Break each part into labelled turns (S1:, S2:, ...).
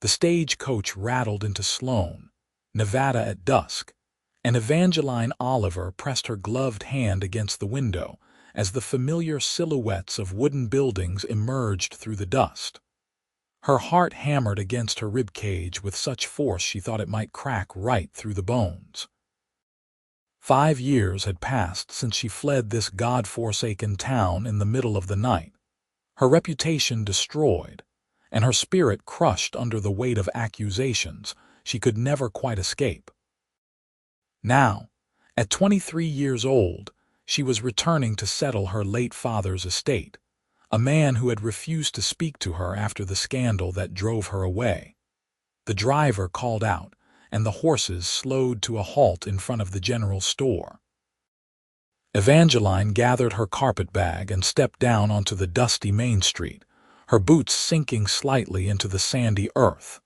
S1: The stagecoach rattled into Sloan, Nevada at dusk, and Evangeline Oliver pressed her gloved hand against the window as the familiar silhouettes of wooden buildings emerged through the dust. Her heart hammered against her ribcage with such force she thought it might crack right through the bones. 5 years had passed since she fled this God-forsaken town in the middle of the night, her reputation destroyed, and her spirit crushed under the weight of accusations she could never quite escape. Now, at 23 years old, she was returning to settle her late father's estate, a man who had refused to speak to her after the scandal that drove her away. The driver called out, and the horses slowed to a halt in front of the general store. Evangeline gathered her carpetbag and stepped down onto the dusty Main Street, her boots sinking slightly into the sandy earth.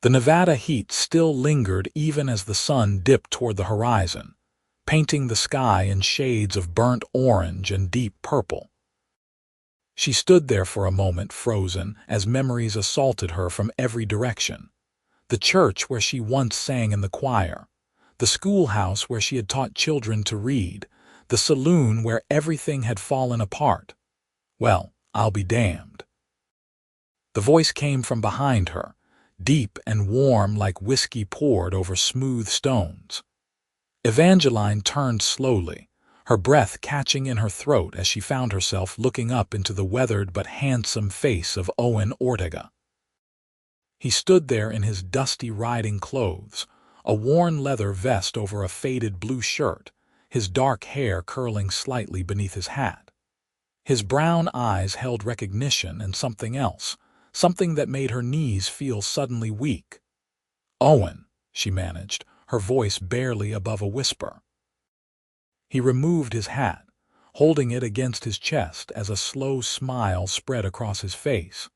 S1: The Nevada heat still lingered even as the sun dipped toward the horizon, painting the sky in shades of burnt orange and deep purple. She stood there for a moment frozen as memories assaulted her from every direction. The church where she once sang in the choir, the schoolhouse where she had taught children to read, the saloon where everything had fallen apart. Well, I'll be damned. The voice came from behind her, deep and warm like whiskey poured over smooth stones. Evangeline turned slowly, her breath catching in her throat as she found herself looking up into the weathered but handsome face of Owen Ortega. He stood there in his dusty riding clothes, a worn leather vest over a faded blue shirt, his dark hair curling slightly beneath his hat. His brown eyes held recognition and something else, something that made her knees feel suddenly weak. "Owen," she managed, her voice barely above a whisper. He removed his hat, holding it against his chest as a slow smile spread across his face.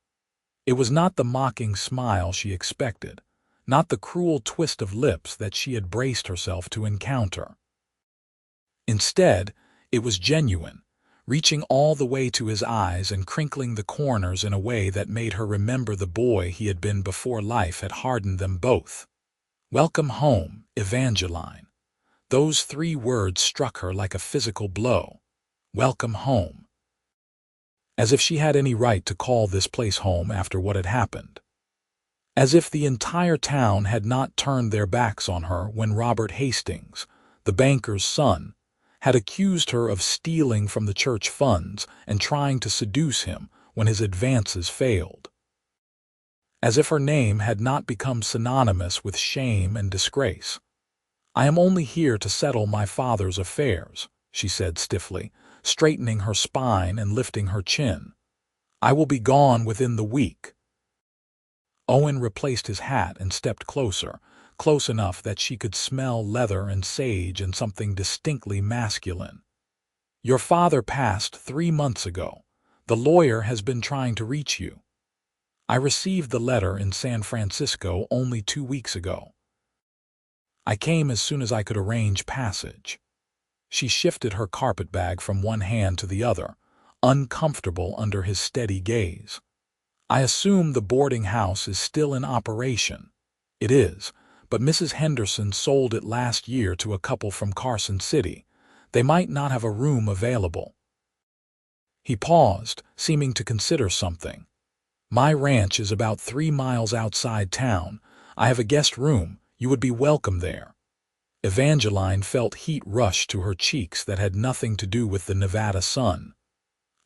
S1: It was not the mocking smile she expected, not the cruel twist of lips that she had braced herself to encounter. Instead, it was genuine, reaching all the way to his eyes and crinkling the corners in a way that made her remember the boy he had been before life had hardened them both. "Welcome home, Evangeline." Those 3 words struck her like a physical blow. Welcome home. As if she had any right to call this place home after what had happened. As if the entire town had not turned their backs on her when Robert Hastings, the banker's son, had accused her of stealing from the church funds and trying to seduce him when his advances failed. As if her name had not become synonymous with shame and disgrace. "I am only here to settle my father's affairs," she said stiffly, straightening her spine and lifting her chin. "I will be gone within the week." Owen replaced his hat and stepped closer, close enough that she could smell leather and sage and something distinctly masculine. "Your father passed 3 months ago. The lawyer has been trying to reach you. I received the letter in San Francisco only 2 weeks ago. I came as soon as I could arrange passage." She shifted her carpetbag from one hand to the other, uncomfortable under his steady gaze. "I assume the boarding house is still in operation." "It is, but Mrs. Henderson sold it last year to a couple from Carson City. They might not have a room available." He paused, seeming to consider something. "My ranch is about 3 miles outside town. I have a guest room. You would be welcome there." Evangeline felt heat rush to her cheeks that had nothing to do with the Nevada sun.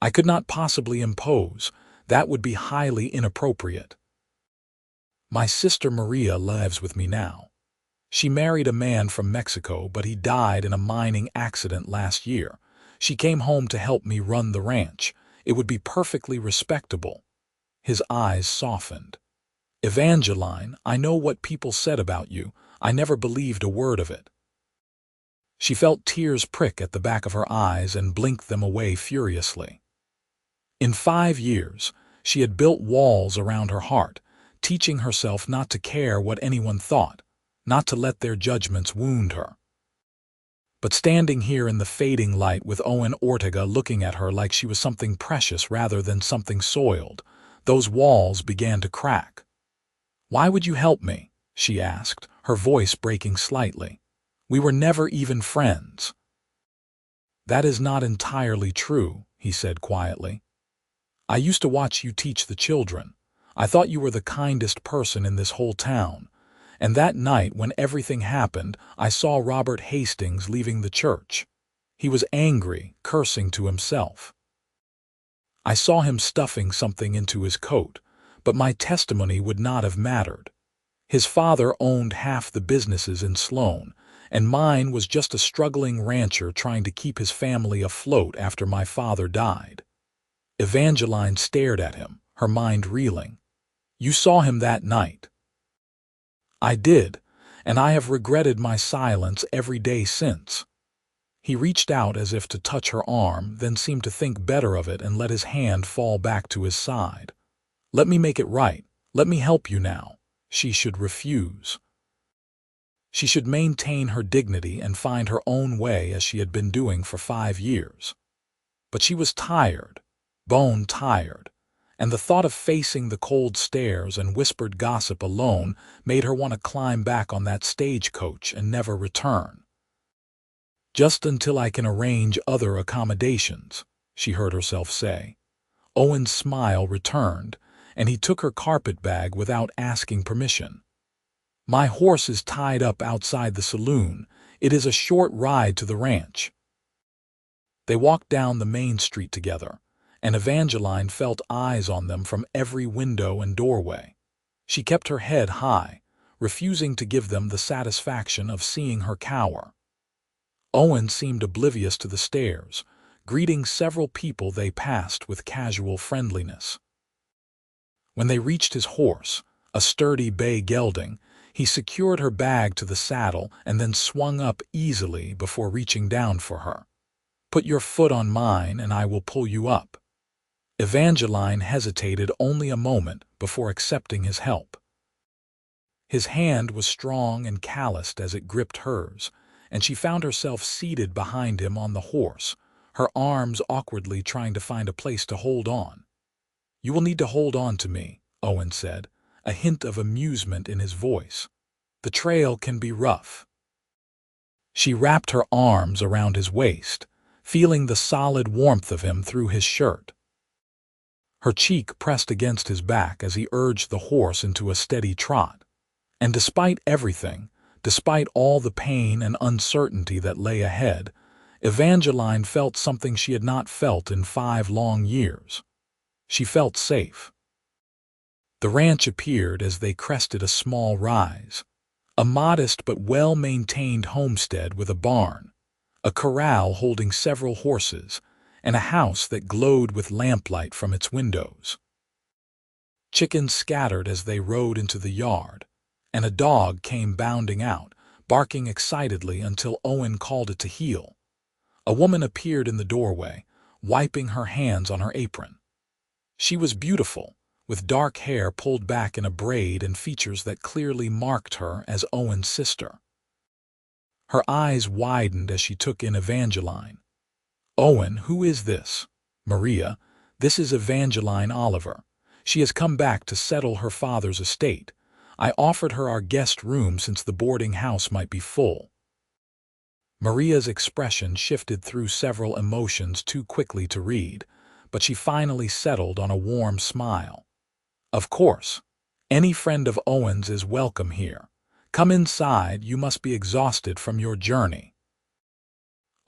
S1: "I could not possibly impose. That would be highly inappropriate. My sister Maria lives with me now. She married a man from Mexico, but he died in a mining accident last year. She came home to help me run the ranch. It would be perfectly respectable." His eyes softened. "Evangeline, I know what people said about you. I never believed a word of it." She felt tears prick at the back of her eyes and blinked them away furiously. In 5 years, she had built walls around her heart, teaching herself not to care what anyone thought, not to let their judgments wound her. But standing here in the fading light with Owen Ortega looking at her like she was something precious rather than something soiled, those walls began to crack. "Why would you help me?" she asked, her voice breaking slightly. "We were never even friends." "That is not entirely true," he said quietly. "I used to watch you teach the children. I thought you were the kindest person in this whole town. And that night when everything happened, I saw Robert Hastings leaving the church. He was angry, cursing to himself. I saw him stuffing something into his coat, but my testimony would not have mattered. His father owned half the businesses in Sloan, and mine was just a struggling rancher trying to keep his family afloat after my father died." Evangeline stared at him, her mind reeling. "You saw him that night?" "I did, and I have regretted my silence every day since." He reached out as if to touch her arm, then seemed to think better of it and let his hand fall back to his side. "Let me make it right. Let me help you now." She should refuse. She should maintain her dignity and find her own way as she had been doing for 5 years. But she was tired, bone tired, and the thought of facing the cold stares and whispered gossip alone made her want to climb back on that stagecoach and never return. "Just until I can arrange other accommodations," she heard herself say. Owen's smile returned, and he took her carpet bag without asking permission. "My horse is tied up outside the saloon. It is a short ride to the ranch." They walked down the main street together, and Evangeline felt eyes on them from every window and doorway. She kept her head high, refusing to give them the satisfaction of seeing her cower. Owen seemed oblivious to the stares, greeting several people they passed with casual friendliness. When they reached his horse, a sturdy bay gelding, he secured her bag to the saddle and then swung up easily before reaching down for her. "Put your foot on mine and I will pull you up." Evangeline hesitated only a moment before accepting his help. His hand was strong and calloused as it gripped hers, and she found herself seated behind him on the horse, her arms awkwardly trying to find a place to hold on. "You will need to hold on to me," Owen said, a hint of amusement in his voice. "The trail can be rough." She wrapped her arms around his waist, feeling the solid warmth of him through his shirt. Her cheek pressed against his back as he urged the horse into a steady trot. And despite everything, despite all the pain and uncertainty that lay ahead, Evangeline felt something she had not felt in 5 long years. She felt safe. The ranch appeared as they crested a small rise. A modest but well-maintained homestead with a barn, a corral holding several horses, and a house that glowed with lamplight from its windows. Chickens scattered as they rode into the yard, and a dog came bounding out, barking excitedly until Owen called it to heel. A woman appeared in the doorway, wiping her hands on her apron. She was beautiful, with dark hair pulled back in a braid and features that clearly marked her as Owen's sister. Her eyes widened as she took in Evangeline. "Owen, who is this?" "Maria, this is Evangeline Oliver. She has come back to settle her father's estate. I offered her our guest room since the boarding house might be full." Maria's expression shifted through several emotions too quickly to read, but she finally settled on a warm smile. "Of course. Any friend of Owen's is welcome here. Come inside, you must be exhausted from your journey."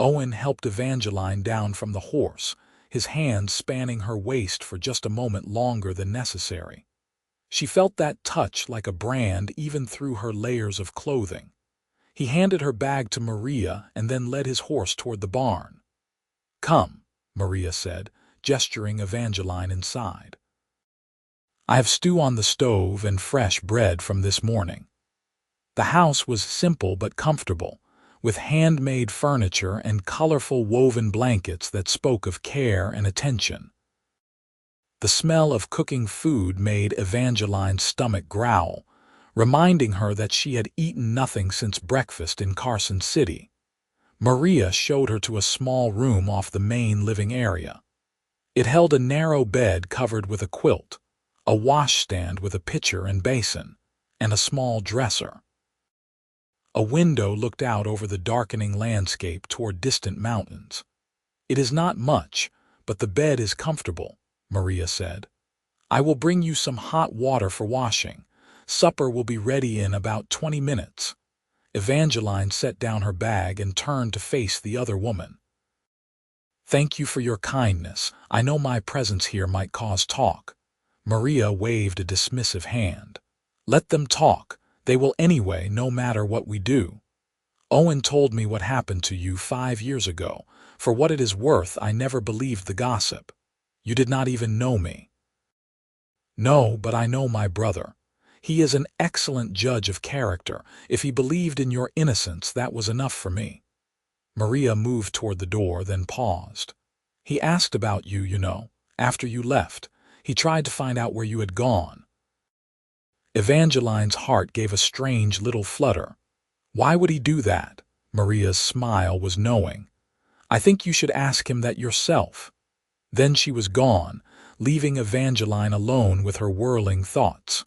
S1: Owen helped Evangeline down from the horse, his hands spanning her waist for just a moment longer than necessary. She felt that touch like a brand even through her layers of clothing. He handed her bag to Maria and then led his horse toward the barn. "Come," Maria said, gesturing Evangeline inside. "I have stew on the stove and fresh bread from this morning." The house was simple but comfortable, with handmade furniture and colorful woven blankets that spoke of care and attention. The smell of cooking food made Evangeline's stomach growl, reminding her that she had eaten nothing since breakfast in Carson City. Maria showed her to a small room off the main living area. It held a narrow bed covered with a quilt, a washstand with a pitcher and basin, and a small dresser. A window looked out over the darkening landscape toward distant mountains. "It is not much, but the bed is comfortable," Maria said. "I will bring you some hot water for washing. Supper will be ready in about 20 minutes. Evangeline set down her bag and turned to face the other woman. "Thank you for your kindness. I know my presence here might cause talk." Maria waved a dismissive hand. "Let them talk. They will anyway, no matter what we do. Owen told me what happened to you 5 years ago. For what it is worth, I never believed the gossip. You did not even know me." "No, but I know my brother. He is an excellent judge of character. If he believed in your innocence, that was enough for me." Maria moved toward the door, then paused. "He asked about you, you know, after you left. He tried to find out where you had gone." Evangeline's heart gave a strange little flutter. "Why would he do that?" Maria's smile was knowing. "I think you should ask him that yourself." Then she was gone, leaving Evangeline alone with her whirling thoughts.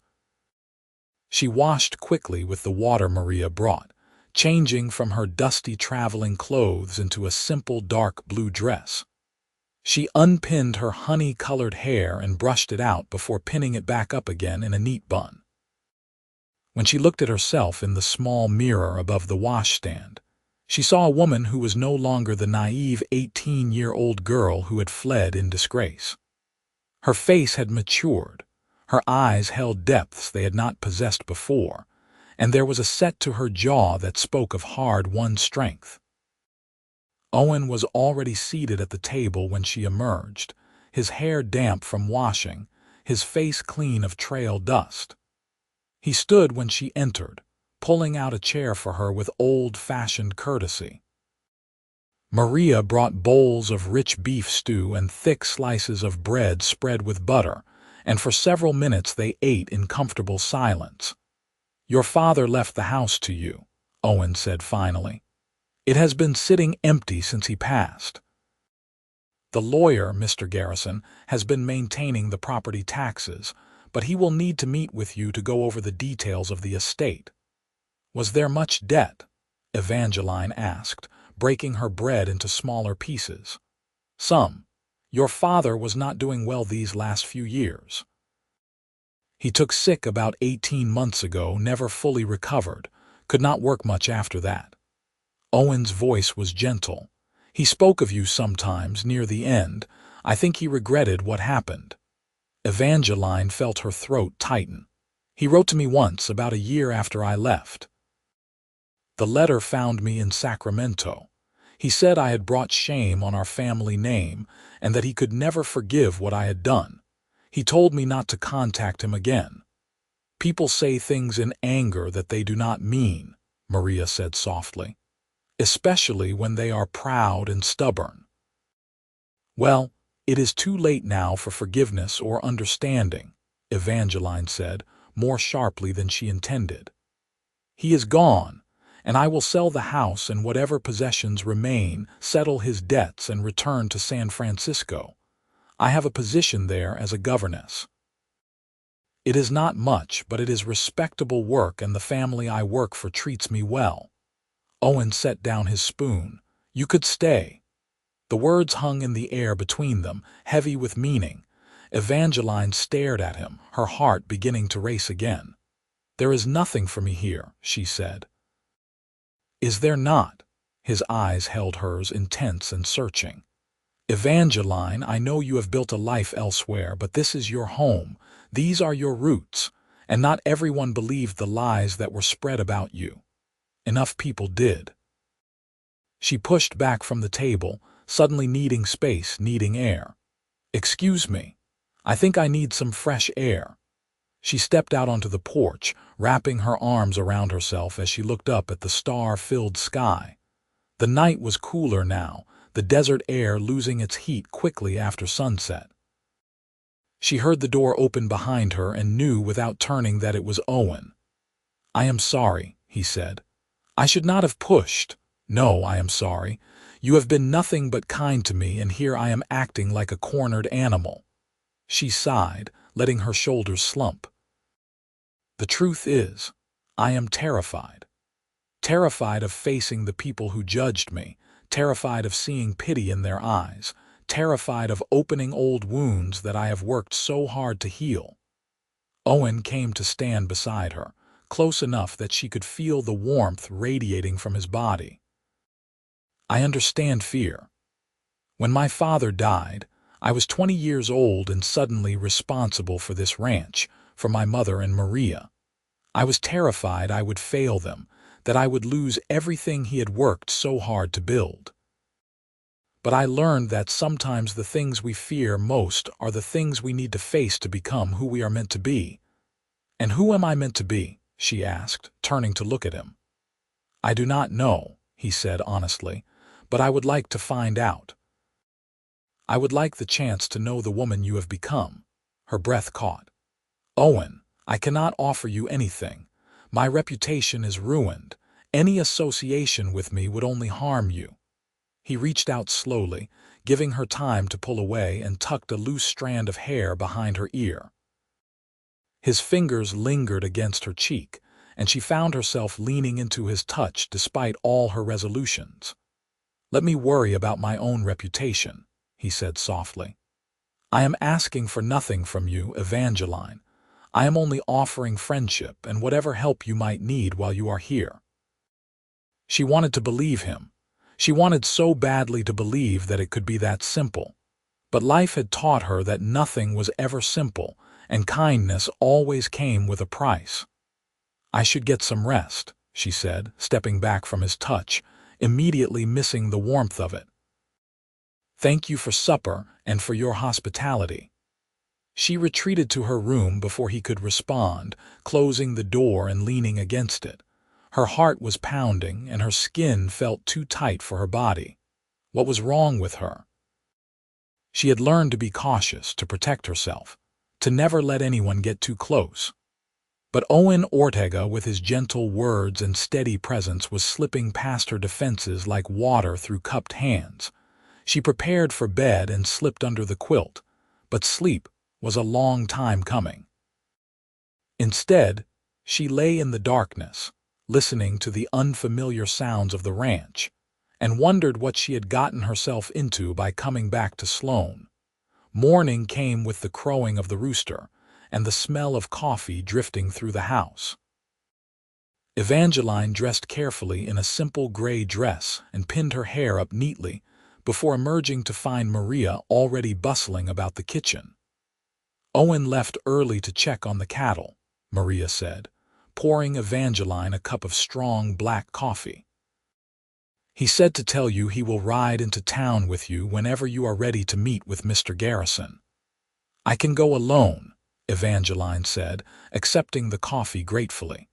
S1: She washed quickly with the water Maria brought, changing from her dusty traveling clothes into a simple dark blue dress. She unpinned her honey-colored hair and brushed it out before pinning it back up again in a neat bun. When she looked at herself in the small mirror above the washstand, she saw a woman who was no longer the naive 18-year-old girl who had fled in disgrace. Her face had matured, her eyes held depths they had not possessed before, and there was a set to her jaw that spoke of hard-won strength. Owen was already seated at the table when she emerged, his hair damp from washing, his face clean of trail dust. He stood when she entered, pulling out a chair for her with old-fashioned courtesy. Maria brought bowls of rich beef stew and thick slices of bread spread with butter, and for several minutes they ate in comfortable silence. "Your father left the house to you," Owen said finally. "It has been sitting empty since he passed. The lawyer, Mr. Garrison, has been maintaining the property taxes, but he will need to meet with you to go over the details of the estate." "Was there much debt?" Evangeline asked, breaking her bread into smaller pieces. "Some. Your father was not doing well these last few years. He took sick about 18 months ago, never fully recovered, could not work much after that." Owen's voice was gentle. "He spoke of you sometimes near the end. I think he regretted what happened." Evangeline felt her throat tighten. "He wrote to me once, about a year after I left. The letter found me in Sacramento. He said I had brought shame on our family name and that he could never forgive what I had done. He told me not to contact him again." "People say things in anger that they do not mean," Maria said softly, "especially when they are proud and stubborn." "Well, it is too late now for forgiveness or understanding," Evangeline said, more sharply than she intended. "He is gone, and I will sell the house and whatever possessions remain, settle his debts, and return to San Francisco. I have a position there as a governess. It is not much, but it is respectable work, and the family I work for treats me well." Owen set down his spoon. "You could stay." The words hung in the air between them, heavy with meaning. Evangeline stared at him, her heart beginning to race again. "There is nothing for me here," she said. "Is there not?" His eyes held hers, intense and searching. "Evangeline, I know you have built a life elsewhere, but this is your home. These are your roots, and not everyone believed the lies that were spread about you. Enough people did." She pushed back from the table, suddenly needing space, needing air. "Excuse me. I think I need some fresh air." She stepped out onto the porch, wrapping her arms around herself as she looked up at the star-filled sky. The night was cooler now, the desert air losing its heat quickly after sunset. She heard the door open behind her and knew without turning that it was Owen. "I am sorry," he said. "I should not have pushed. No, I am sorry. You have been nothing but kind to me, and here I am acting like a cornered animal." She sighed, letting her shoulders slump. The truth is, I am terrified. Terrified of facing the people who judged me, terrified of seeing pity in their eyes, terrified of opening old wounds that I have worked so hard to heal. Owen came to stand beside her, close enough that she could feel the warmth radiating from his body. I understand fear. When my father died, I was 20 years old and suddenly responsible for this ranch, for my mother and Maria. I was terrified I would fail them, that I would lose everything he had worked so hard to build. But I learned that sometimes the things we fear most are the things we need to face to become who we are meant to be. And who am I meant to be? She asked, turning to look at him. I do not know, he said honestly, but I would like to find out. I would like the chance to know the woman you have become. Her breath caught. Owen, I cannot offer you anything. My reputation is ruined. Any association with me would only harm you. He reached out slowly, giving her time to pull away, and tucked a loose strand of hair behind her ear. His fingers lingered against her cheek, and she found herself leaning into his touch despite all her resolutions. Let me worry about my own reputation, he said softly. I am asking for nothing from you, Evangeline. I am only offering friendship and whatever help you might need while you are here. She wanted to believe him. She wanted so badly to believe that it could be that simple. But life had taught her that nothing was ever simple, and kindness always came with a price. I should get some rest, she said, stepping back from his touch, immediately missing the warmth of it. Thank you for supper and for your hospitality. She retreated to her room before he could respond, closing the door and leaning against it. Her heart was pounding and her skin felt too tight for her body. What was wrong with her? She had learned to be cautious, to protect herself, to never let anyone get too close. But Owen Ortega, with his gentle words and steady presence, was slipping past her defenses like water through cupped hands. She prepared for bed and slipped under the quilt, but sleep was a long time coming. Instead, she lay in the darkness, listening to the unfamiliar sounds of the ranch, and wondered what she had gotten herself into by coming back to Sloan. Morning came with the crowing of the rooster, and the smell of coffee drifting through the house. Evangeline dressed carefully in a simple gray dress and pinned her hair up neatly before emerging to find Maria already bustling about the kitchen. Owen left early to check on the cattle, Maria said, pouring Evangeline a cup of strong black coffee. He said to tell you he will ride into town with you whenever you are ready to meet with Mr. Garrison. I can go alone, Evangeline said, accepting the coffee gratefully.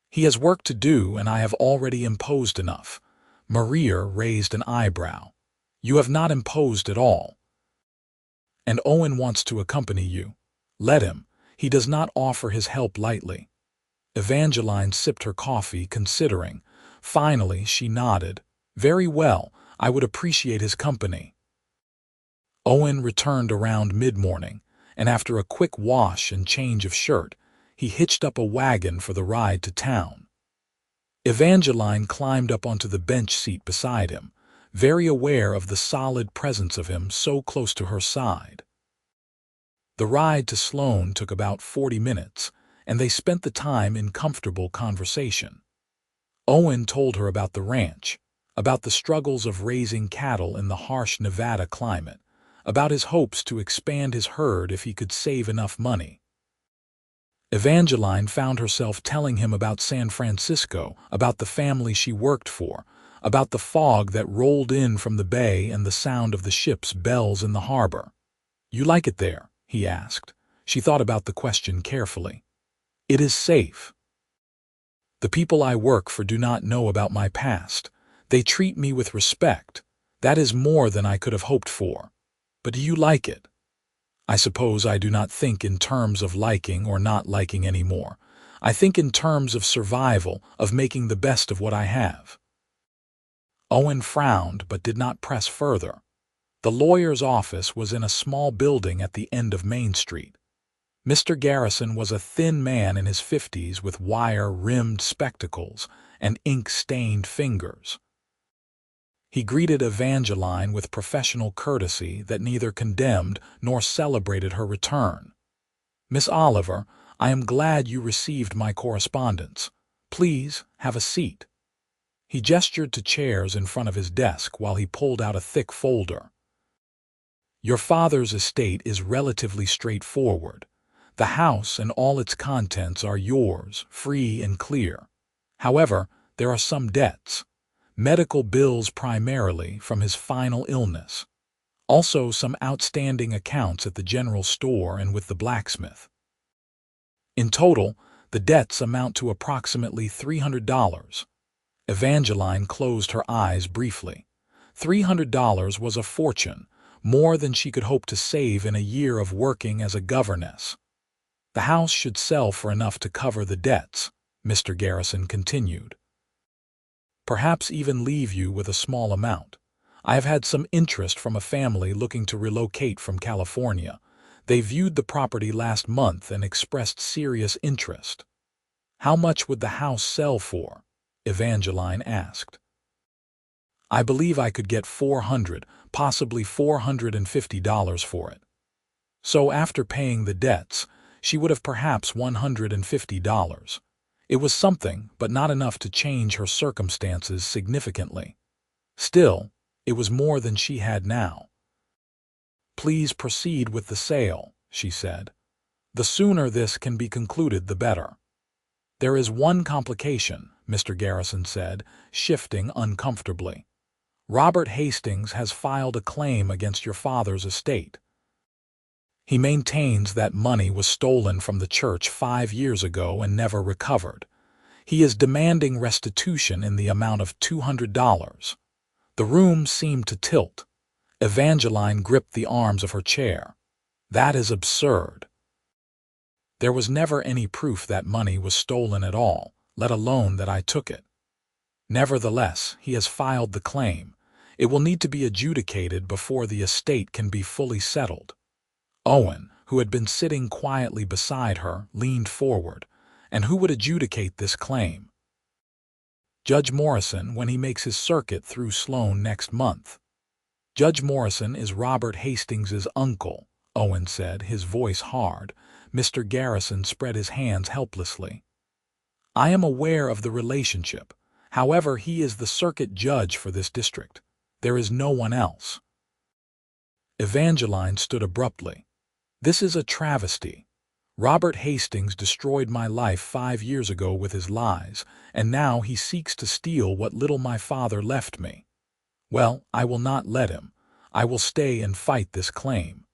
S1: He has work to do and I have already imposed enough. Maria raised an eyebrow. You have not imposed at all. And Owen wants to accompany you. Let him. He does not offer his help lightly. Evangeline sipped her coffee, considering. Finally, she nodded. Very well, I would appreciate his company. Owen returned around mid-morning, and after a quick wash and change of shirt, he hitched up a wagon for the ride to town. Evangeline climbed up onto the bench seat beside him, very aware of the solid presence of him so close to her side. The ride to Sloan took about 40 minutes, and they spent the time in comfortable conversation. Owen told her about the ranch, about the struggles of raising cattle in the harsh Nevada climate, about his hopes to expand his herd if he could save enough money. Evangeline found herself telling him about San Francisco, about the family she worked for, about the fog that rolled in from the bay and the sound of the ship's bells in the harbor. You like it there? He asked. She thought about the question carefully. It is safe. The people I work for do not know about my past. They treat me with respect. That is more than I could have hoped for. But do you like it? I suppose I do not think in terms of liking or not liking anymore. I think in terms of survival, of making the best of what I have. Owen frowned but did not press further. The lawyer's office was in a small building at the end of Main Street. Mr. Garrison was a thin man in his 50s with wire-rimmed spectacles and ink-stained fingers. He greeted Evangeline with professional courtesy that neither condemned nor celebrated her return. "Miss Oliver, I am glad you received my correspondence. Please have a seat." He gestured to chairs in front of his desk while he pulled out a thick folder. "Your father's estate is relatively straightforward. The house and all its contents are yours, free and clear. However, there are some debts. Medical bills primarily from his final illness. Also some outstanding accounts at the general store and with the blacksmith. In total, the debts amount to approximately $300. Evangeline closed her eyes briefly. $300 was a fortune, more than she could hope to save in a year of working as a governess. "The house should sell for enough to cover the debts," Mr. Garrison continued. "Perhaps even leave you with a small amount. I have had some interest from a family looking to relocate from California. They viewed the property last month and expressed serious interest." "How much would the house sell for?" Evangeline asked. "I believe I could get $400, possibly $450 for it." So after paying the debts, she would have perhaps $150. It was something, but not enough to change her circumstances significantly. Still, it was more than she had now. "Please proceed with the sale," she said. "The sooner this can be concluded, the better." "There is one complication," Mr. Garrison said, shifting uncomfortably. "Robert Hastings has filed a claim against your father's estate. He maintains that money was stolen from the church 5 years ago and never recovered. He is demanding restitution in the amount of $200. The room seemed to tilt. Evangeline gripped the arms of her chair. "That is absurd. There was never any proof that money was stolen at all, let alone that I took it. Nevertheless, he has filed the claim. It will need to be adjudicated before the estate can be fully settled." Owen, who had been sitting quietly beside her, leaned forward. "And who would adjudicate this claim?" "Judge Morrison when he makes his circuit through Sloan next month." "Judge Morrison is Robert Hastings' uncle," Owen said, his voice hard. Mr. Garrison spread his hands helplessly. "I am aware of the relationship. However, he is the circuit judge for this district. There is no one else." Evangeline stood abruptly. "This is a travesty. Robert Hastings destroyed my life 5 years ago with his lies, and now he seeks to steal what little my father left me. Well, I will not let him. I will stay and fight this claim."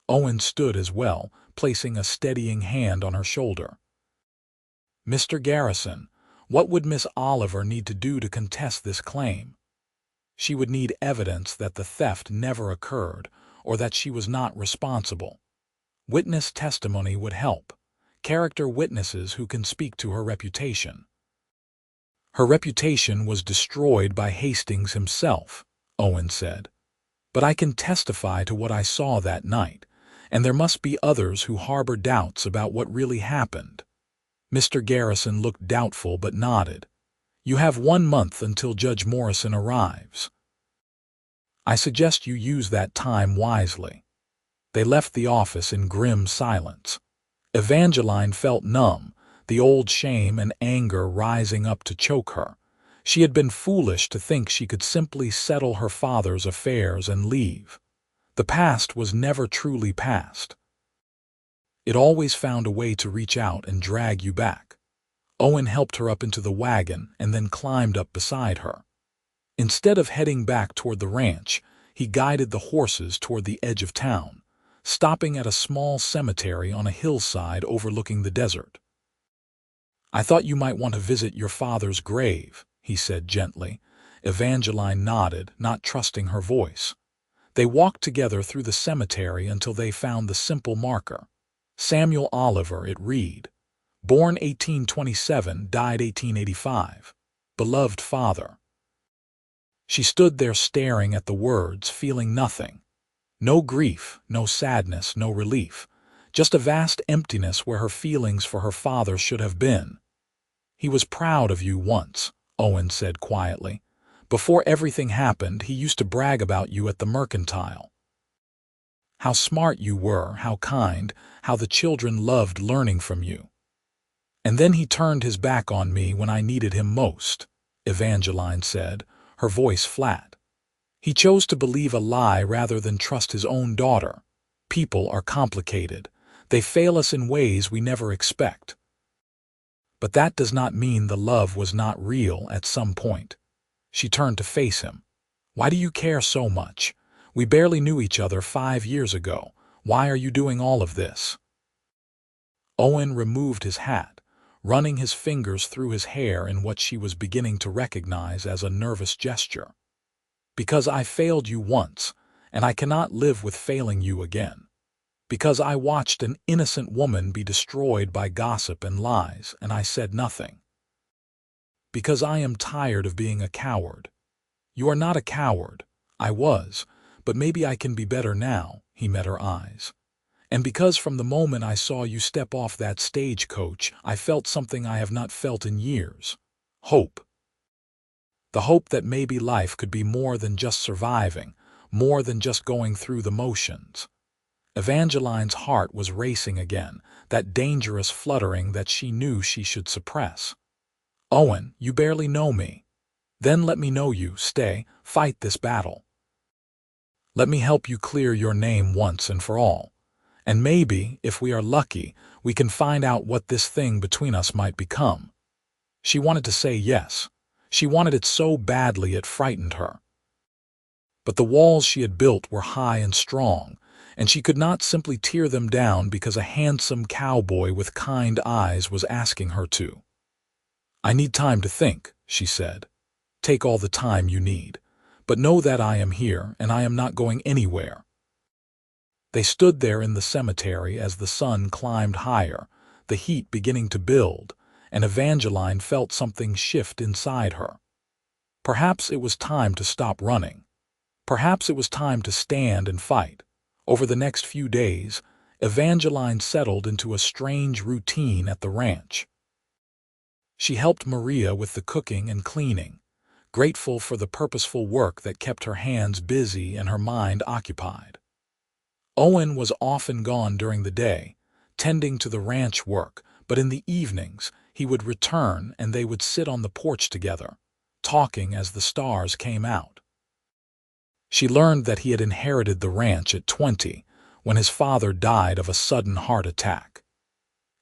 S1: Owen stood as well, placing a steadying hand on her shoulder. "Mr. Garrison, what would Miss Oliver need to do to contest this claim?" "She would need evidence that the theft never occurred, or that she was not responsible. Witness testimony would help. Character witnesses who can speak to her reputation." "Her reputation was destroyed by Hastings himself," Owen said. "But I can testify to what I saw that night, and there must be others who harbor doubts about what really happened." Mr. Garrison looked doubtful but nodded. "You have 1 month until Judge Morrison arrives. I suggest you use that time wisely." They left the office in grim silence. Evangeline felt numb, the old shame and anger rising up to choke her. She had been foolish to think she could simply settle her father's affairs and leave. The past was never truly past. It always found a way to reach out and drag you back. Owen helped her up into the wagon and then climbed up beside her. Instead of heading back toward the ranch, he guided the horses toward the edge of town, stopping at a small cemetery on a hillside overlooking the desert. "I thought you might want to visit your father's grave," he said gently. Evangeline nodded, not trusting her voice. They walked together through the cemetery until they found the simple marker. Samuel Oliver, it read. Born 1827, died 1885. Beloved father. She stood there staring at the words, feeling nothing. No grief, no sadness, no relief. just a vast emptiness where her feelings for her father should have been. "He was proud of you once," Owen said quietly. "Before everything happened, he used to brag about you at the mercantile. How smart you were, how kind, how the children loved learning from you. And then he turned his back on me when I needed him most," Evangeline said, her voice flat. "He chose to believe a lie rather than trust his own daughter. People are complicated. They fail us in ways we never expect. But that does not mean the love was not real at some point." She turned to face him. "Why do you care so much? We barely knew each other 5 years ago. Why are you doing all of this?" Owen removed his hat, running his fingers through his hair in what she was beginning to recognize as a nervous gesture. "Because I failed you once, and I cannot live with failing you again. Because I watched an innocent woman be destroyed by gossip and lies, and I said nothing. Because I am tired of being a coward. You are not a coward. I was, but maybe I can be better now," he met her eyes. "And because from the moment I saw you step off that stagecoach, I felt something I have not felt in years. Hope. The hope that maybe life could be more than just surviving, more than just going through the motions." Evangeline's heart was racing again, that dangerous fluttering that she knew she should suppress. "Owen, you barely know me. Then let me know you. Stay, fight this battle. Let me help you clear your name once and for all. And maybe, if we are lucky, we can find out what this thing between us might become." She wanted to say yes. She wanted it so badly it frightened her. But the walls she had built were high and strong, and she could not simply tear them down because a handsome cowboy with kind eyes was asking her to. "I need time to think," she said. "Take all the time you need. But know that I am here, and I am not going anywhere." They stood there in the cemetery as the sun climbed higher, the heat beginning to build, and Evangeline felt something shift inside her. Perhaps it was time to stop running. Perhaps it was time to stand and fight. Over the next few days, Evangeline settled into a strange routine at the ranch. She helped Maria with the cooking and cleaning, grateful for the purposeful work that kept her hands busy and her mind occupied. Owen was often gone during the day, tending to the ranch work, but in the evenings he would return and they would sit on the porch together, talking as the stars came out. She learned that he had inherited the ranch at 20, when his father died of a sudden heart attack.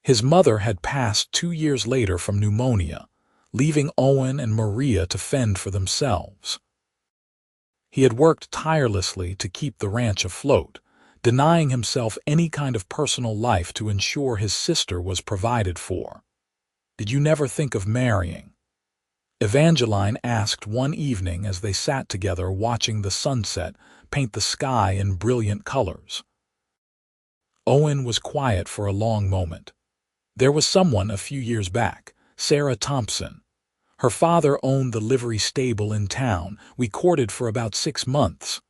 S1: His mother had passed 2 years later from pneumonia, leaving Owen and Maria to fend for themselves. He had worked tirelessly to keep the ranch afloat, denying himself any kind of personal life to ensure his sister was provided for. "Did you never think of marrying?" Evangeline asked one evening as they sat together watching the sunset paint the sky in brilliant colors. Owen was quiet for a long moment. "There was someone a few years back, Sarah Thompson. Her father owned the livery stable in town. We courted for about 6 months.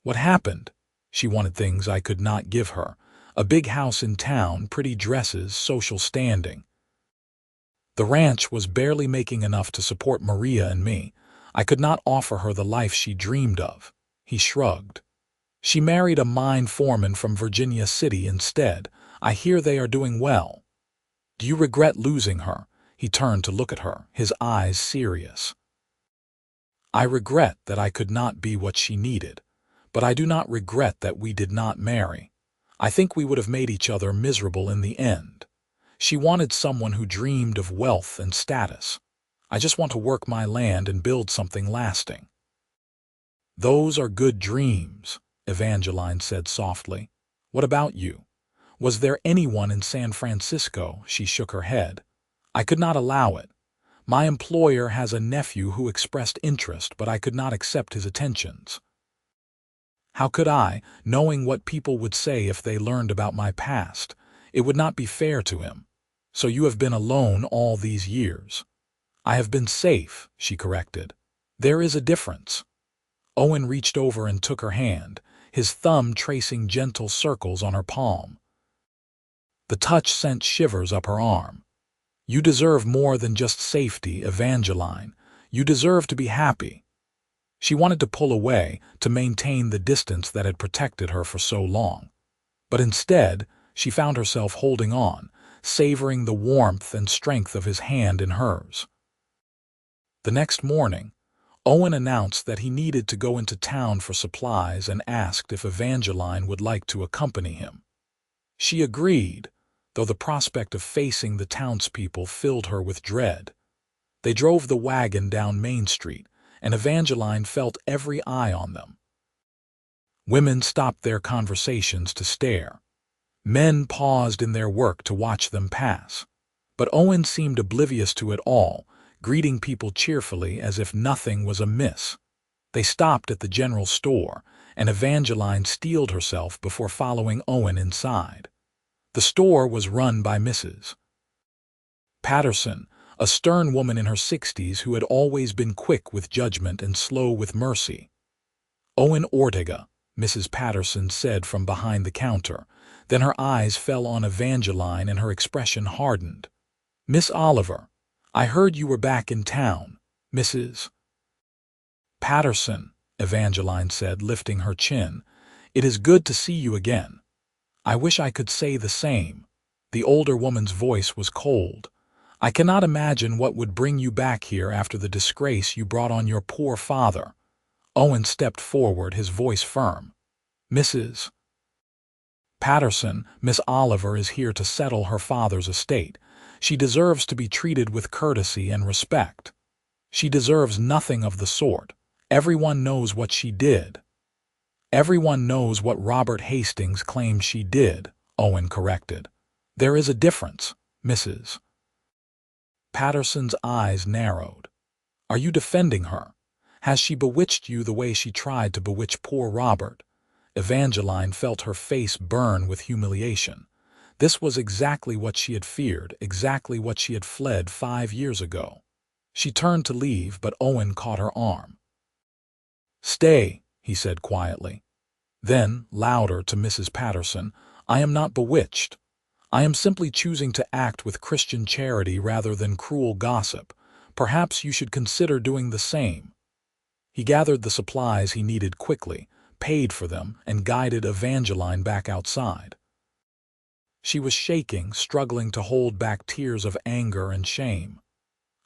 S1: What happened? She wanted things I could not give her. A big house in town, pretty dresses, social standing. The ranch was barely making enough to support Maria and me. I could not offer her the life she dreamed of." He shrugged. "She married a mine foreman from Virginia City instead. I hear they are doing well. Do you regret losing her?" He turned to look at her, his eyes serious. "I regret that I could not be what she needed, but I do not regret that we did not marry. I think we would have made each other miserable in the end. She wanted someone who dreamed of wealth and status. I just want to work my land and build something lasting." "Those are good dreams," Evangeline said softly. "What about you? Was there anyone in San Francisco?" She shook her head. "I could not allow it. My employer has a nephew who expressed interest, but I could not accept his attentions. How could I, knowing what people would say if they learned about my past? It would not be fair to him. So you have been alone all these years." "I have been safe," she corrected. "There is a difference." Owen reached over and took her hand, his thumb tracing gentle circles on her palm. The touch sent shivers up her arm. "You deserve more than just safety, Evangeline. You deserve to be happy." She wanted to pull away, to maintain the distance that had protected her for so long. But instead, she found herself holding on, savoring the warmth and strength of his hand in hers. The next morning, Owen announced that he needed to go into town for supplies and asked if Evangeline would like to accompany him. She agreed, though the prospect of facing the townspeople filled her with dread. They drove the wagon down Main Street, and Evangeline felt every eye on them. Women stopped their conversations to stare. Men paused in their work to watch them pass. But Owen seemed oblivious to it all, greeting people cheerfully as if nothing was amiss. They stopped at the general store, and Evangeline steeled herself before following Owen inside. The store was run by Mrs. Patterson, a stern woman in her 60s who had always been quick with judgment and slow with mercy. "Owen Ortega," Mrs. Patterson said from behind the counter. Then her eyes fell on Evangeline and her expression hardened. "Miss Oliver, I heard you were back in town, Mrs. Patterson," Evangeline said, lifting her chin. "It is good to see you again." "I wish I could say the same." The older woman's voice was cold. "I cannot imagine what would bring you back here after the disgrace you brought on your poor father." Owen stepped forward, his voice firm. "Mrs. Patterson, Miss Oliver is here to settle her father's estate. She deserves to be treated with courtesy and respect." "She deserves nothing of the sort. Everyone knows what she did." "Everyone knows what Robert Hastings claims she did," Owen corrected. "There is a difference, Mrs. Patterson's eyes narrowed. "Are you defending her? Has she bewitched you the way she tried to bewitch poor Robert?" Evangeline felt her face burn with humiliation. This was exactly what she had feared, exactly what she had fled 5 years ago. She turned to leave, but Owen caught her arm. "Stay," he said quietly. Then, louder to Mrs. Patterson, "I am not bewitched. I am simply choosing to act with Christian charity rather than cruel gossip. Perhaps you should consider doing the same." He gathered the supplies he needed quickly, paid for them, and guided Evangeline back outside. She was shaking, struggling to hold back tears of anger and shame.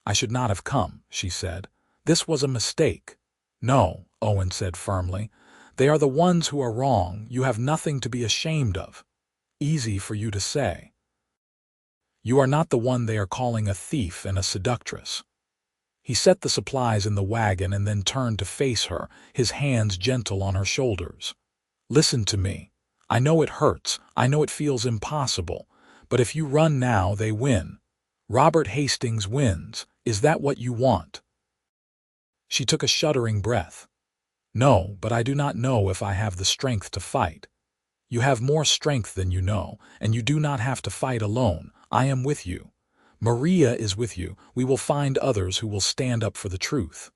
S1: "I should not have come," she said. "This was a mistake." "No," Owen said firmly. "They are the ones who are wrong. You have nothing to be ashamed of." "Easy for you to say. You are not the one they are calling a thief and a seductress." He set the supplies in the wagon and then turned to face her, his hands gentle on her shoulders. "Listen to me. I know it hurts. I know it feels impossible. But if you run now, they win. Robert Hastings wins. Is that what you want?" She took a shuddering breath. "No, but I do not know if I have the strength to fight." "You have more strength than you know, and you do not have to fight alone. I am with you. Maria is with you. We will find others who will stand up for the truth."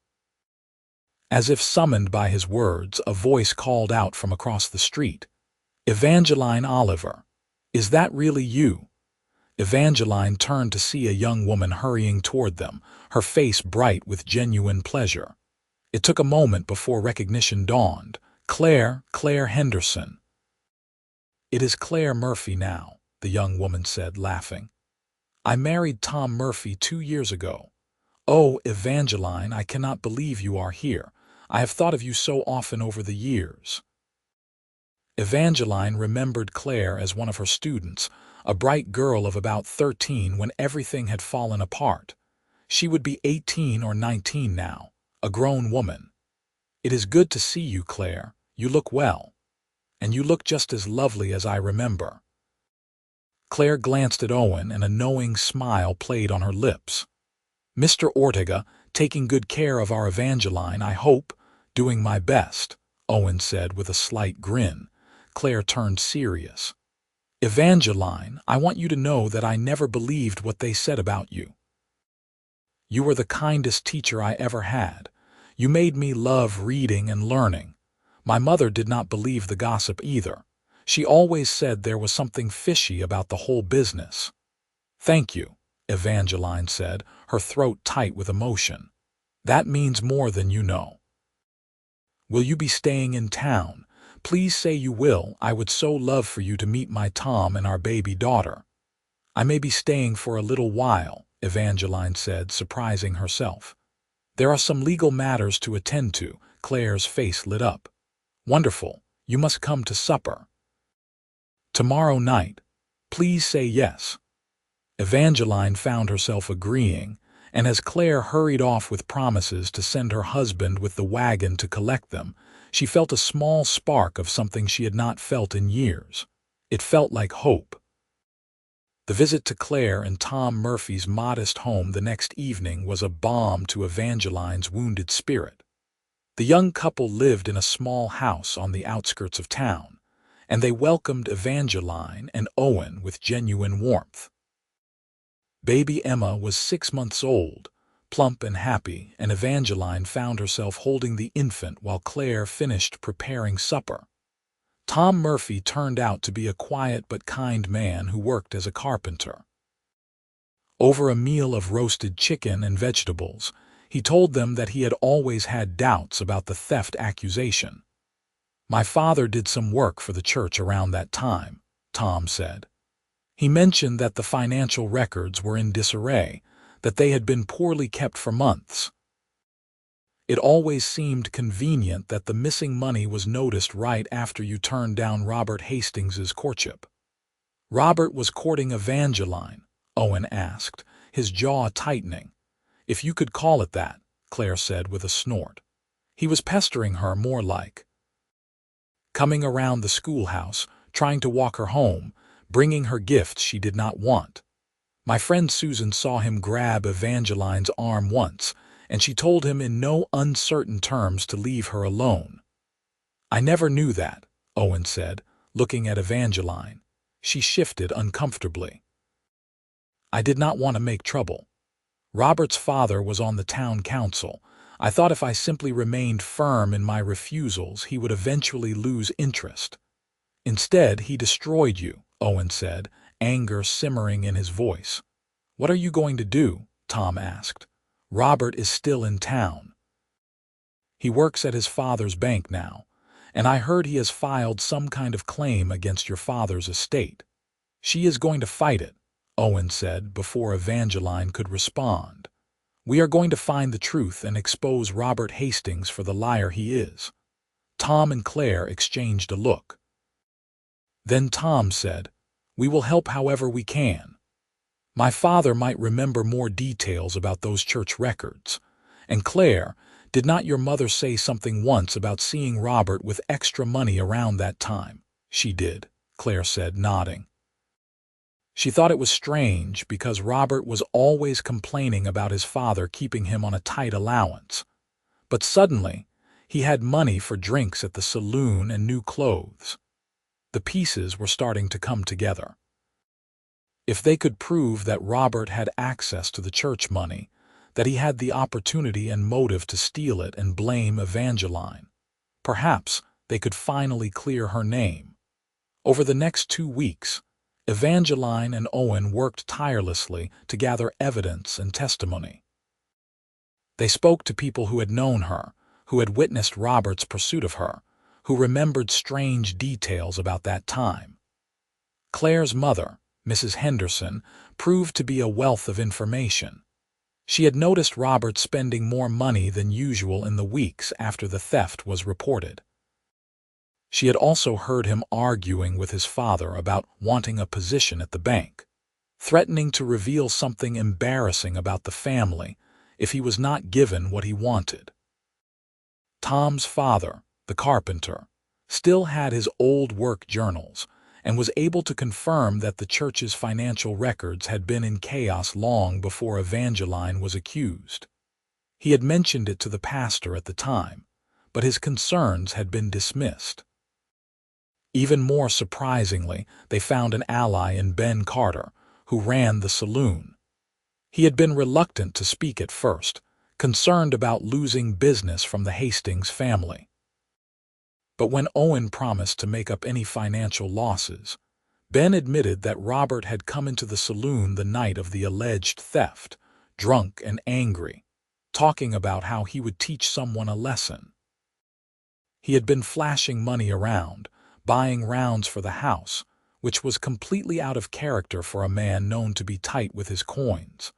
S1: As if summoned by his words, a voice called out from across the street. "Evangeline Oliver, is that really you?" Evangeline turned to see a young woman hurrying toward them, her face bright with genuine pleasure. It took a moment before recognition dawned. Claire Henderson." "It is Claire Murphy now," the young woman said, laughing. "I married Tom Murphy 2 years ago. Oh, Evangeline, I cannot believe you are here. I have thought of you so often over the years." Evangeline remembered Claire as one of her students, a bright girl of about 13 when everything had fallen apart. She would be 18 or 19 now, a grown woman. "It is good to see you, Claire. You look well. And you look just as lovely as I remember." Claire glanced at Owen, and a knowing smile played on her lips. "Mr. Ortega, taking good care of our Evangeline, I hope." "Doing my best," Owen said with a slight grin. Claire turned serious. "Evangeline, I want you to know that I never believed what they said about you. You were the kindest teacher I ever had. You made me love reading and learning. My mother did not believe the gossip either. She always said there was something fishy about the whole business. "Thank you," Evangeline said, her throat tight with emotion. "That means more than you know." "Will you be staying in town? Please say you will. I would so love for you to meet my Tom and our baby daughter." "I may be staying for a little while," Evangeline said, surprising herself. "There are some legal matters to attend to." Claire's face lit up. "Wonderful. You must come to supper tomorrow night. Please say yes." Evangeline found herself agreeing, and as Claire hurried off with promises to send her husband with the wagon to collect them, she felt a small spark of something she had not felt in years. It felt like hope. The visit to Claire and Tom Murphy's modest home the next evening was a balm to Evangeline's wounded spirit. The young couple lived in a small house on the outskirts of town, and they welcomed Evangeline and Owen with genuine warmth. Baby Emma was 6 months old, plump and happy, and Evangeline found herself holding the infant while Claire finished preparing supper. Tom Murphy turned out to be a quiet but kind man who worked as a carpenter. Over a meal of roasted chicken and vegetables, he told them that he had always had doubts about the theft accusation. "My father did some work for the church around that time," Tom said. "He mentioned that the financial records were in disarray, that they had been poorly kept for months. It always seemed convenient that the missing money was noticed right after you turned down Robert Hastings's courtship." "Robert was courting Evangeline?" Owen asked, his jaw tightening. "If you could call it that," Claire said with a snort. "He was pestering her, more like. Coming around the schoolhouse, trying to walk her home, bringing her gifts she did not want. My friend Susan saw him grab Evangeline's arm once, and she told him in no uncertain terms to leave her alone." "I never knew that," Owen said, looking at Evangeline. She shifted uncomfortably. "I did not want to make trouble. Robert's father was on the town council. I thought if I simply remained firm in my refusals, he would eventually lose interest. Instead, he destroyed you," Owen said, anger simmering in his voice. "What are you going to do?" Tom asked. "Robert is still in town. He works at his father's bank now, and I heard he has filed some kind of claim against your father's estate. She is going to fight it," Owen said before Evangeline could respond. "We are going to find the truth and expose Robert Hastings for the liar he is." Tom and Claire exchanged a look. Then Tom said, "We will help however we can. My father might remember more details about those church records. And Claire, did not your mother say something once about seeing Robert with extra money around that time?" "She did," Claire said, nodding. "She thought it was strange because Robert was always complaining about his father keeping him on a tight allowance. But suddenly, he had money for drinks at the saloon and new clothes. The pieces were starting to come together. If they could prove that Robert had access to the church money, that he had the opportunity and motive to steal it and blame Evangeline, perhaps they could finally clear her name. Over the next 2 weeks, Evangeline and Owen worked tirelessly to gather evidence and testimony. They spoke to people who had known her, who had witnessed Robert's pursuit of her, who remembered strange details about that time. Claire's mother, Mrs. Henderson, proved to be a wealth of information. She had noticed Robert spending more money than usual in the weeks after the theft was reported. She had also heard him arguing with his father about wanting a position at the bank, threatening to reveal something embarrassing about the family if he was not given what he wanted. Tom's father, the carpenter, still had his old work journals and was able to confirm that the church's financial records had been in chaos long before Evangeline was accused. He had mentioned it to the pastor at the time, but his concerns had been dismissed. Even more surprisingly, they found an ally in Ben Carter, who ran the saloon. He had been reluctant to speak at first, concerned about losing business from the Hastings family. But when Owen promised to make up any financial losses, Ben admitted that Robert had come into the saloon the night of the alleged theft, drunk and angry, talking about how he would teach someone a lesson. He had been flashing money around, buying rounds for the house, which was completely out of character for a man known to be tight with his coins.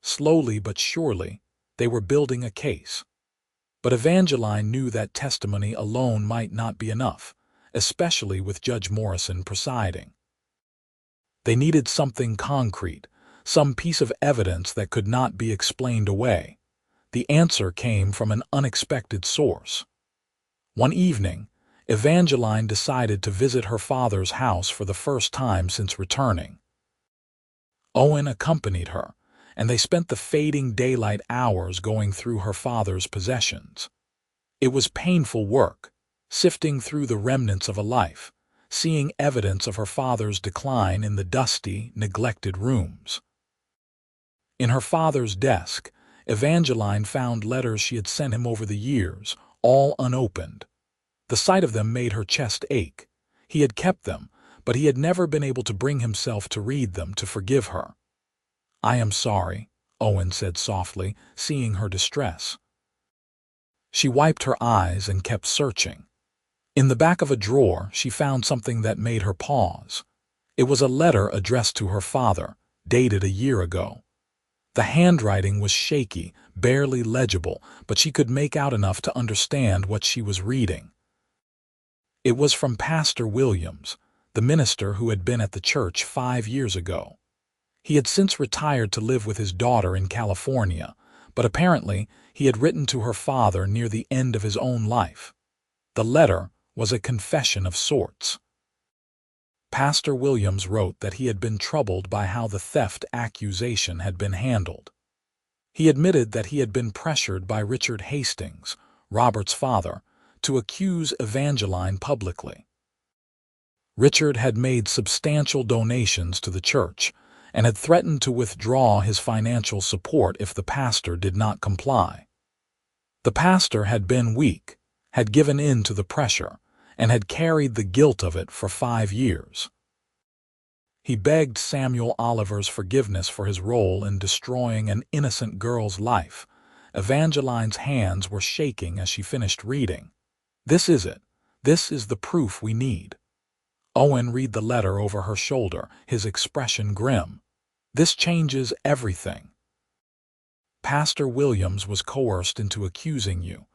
S1: Slowly but surely, they were building a case. But Evangeline knew that testimony alone might not be enough, especially with Judge Morrison presiding. They needed something concrete, some piece of evidence that could not be explained away. The answer came from an unexpected source. One evening, Evangeline decided to visit her father's house for the first time since returning. Owen accompanied her, and they spent the fading daylight hours going through her father's possessions. It was painful work, sifting through the remnants of a life, seeing evidence of her father's decline in the dusty, neglected rooms. In her father's desk, Evangeline found letters she had sent him over the years, all unopened. The sight of them made her chest ache. He had kept them, but he had never been able to bring himself to read them to forgive her. "I am sorry," Owen said softly, seeing her distress. She wiped her eyes and kept searching. In the back of a drawer, she found something that made her pause. It was a letter addressed to her father, dated a year ago. The handwriting was shaky, barely legible, but she could make out enough to understand what she was reading. It was from Pastor Williams, the minister who had been at the church 5 years ago. He had since retired to live with his daughter in California, but apparently he had written to her father near the end of his own life. The letter was a confession of sorts. Pastor Williams wrote that he had been troubled by how the theft accusation had been handled. He admitted that he had been pressured by Richard Hastings, Robert's father, to accuse Evangeline publicly. Richard had made substantial donations to the church and had threatened to withdraw his financial support if the pastor did not comply. The pastor had been weak, had given in to the pressure, and had carried the guilt of it for 5 years. He begged Samuel Oliver's forgiveness for his role in destroying an innocent girl's life. Evangeline's hands were shaking as she finished reading. "This is it. This is the proof we need." Owen read the letter over her shoulder, his expression grim. "This changes everything. Pastor Williams was coerced into accusing you,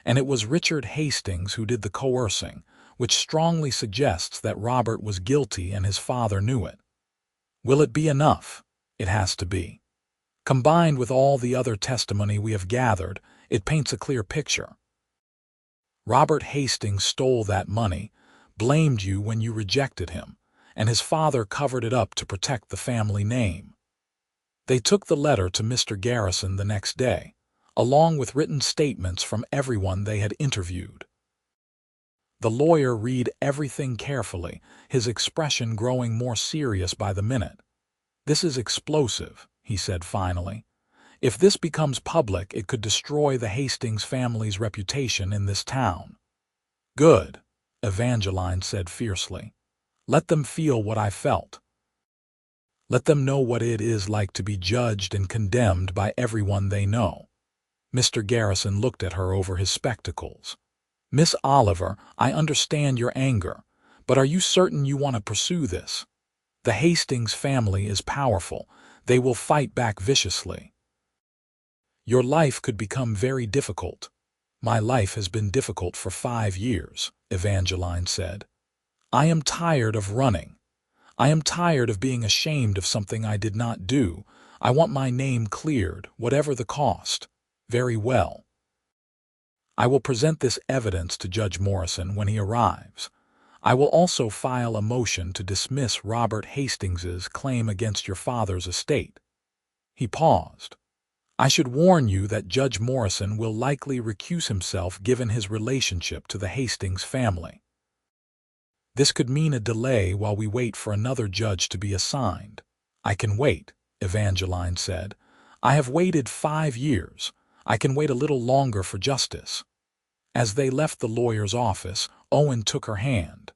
S1: and it was Richard Hastings who did the coercing, which strongly suggests that Robert was guilty and his father knew it. Will it be enough? It has to be. Combined with all the other testimony we have gathered, it paints a clear picture. Robert Hastings stole that money, blamed you when you rejected him, and his father covered it up to protect the family name. They took the letter to Mr. Garrison the next day, along with written statements from everyone they had interviewed. The lawyer read everything carefully, his expression growing more serious by the minute. "This is explosive," he said finally. "If this becomes public, it could destroy the Hastings family's reputation in this town." "Good," Evangeline said fiercely. "Let them feel what I felt. Let them know what it is like to be judged and condemned by everyone they know." Mr. Garrison looked at her over his spectacles. "Miss Oliver, I understand your anger, but are you certain you want to pursue this? The Hastings family is powerful. They will fight back viciously. Your life could become very difficult." "My life has been difficult for 5 years," Evangeline said. "I am tired of running. I am tired of being ashamed of something I did not do. I want my name cleared, whatever the cost." "Very well. I will present this evidence to Judge Morrison when he arrives. I will also file a motion to dismiss Robert Hastings's claim against your father's estate." He paused. "I should warn you that Judge Morrison will likely recuse himself given his relationship to the Hastings family. This could mean a delay while we wait for another judge to be assigned." "I can wait," Evangeline said. "I have waited 5 years. I can wait a little longer for justice." As they left the lawyer's office, Owen took her hand.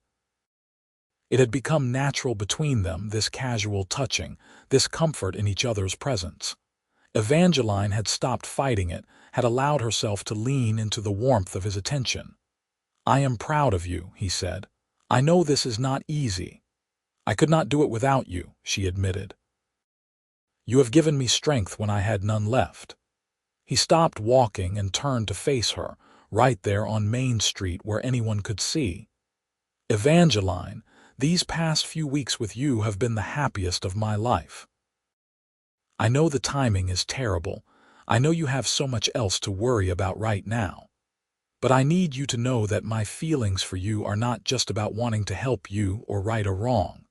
S1: It had become natural between them, this casual touching, this comfort in each other's presence. Evangeline had stopped fighting it, had allowed herself to lean into the warmth of his attention. "I am proud of you," he said. "I know this is not easy. I could not do it without you," she admitted. "You have given me strength when I had none left." He stopped walking and turned to face her, right there on Main Street where anyone could see. "Evangeline, these past few weeks with you have been the happiest of my life. I know the timing is terrible. I know you have so much else to worry about right now. But I need you to know that my feelings for you are not just about wanting to help you or right a wrong.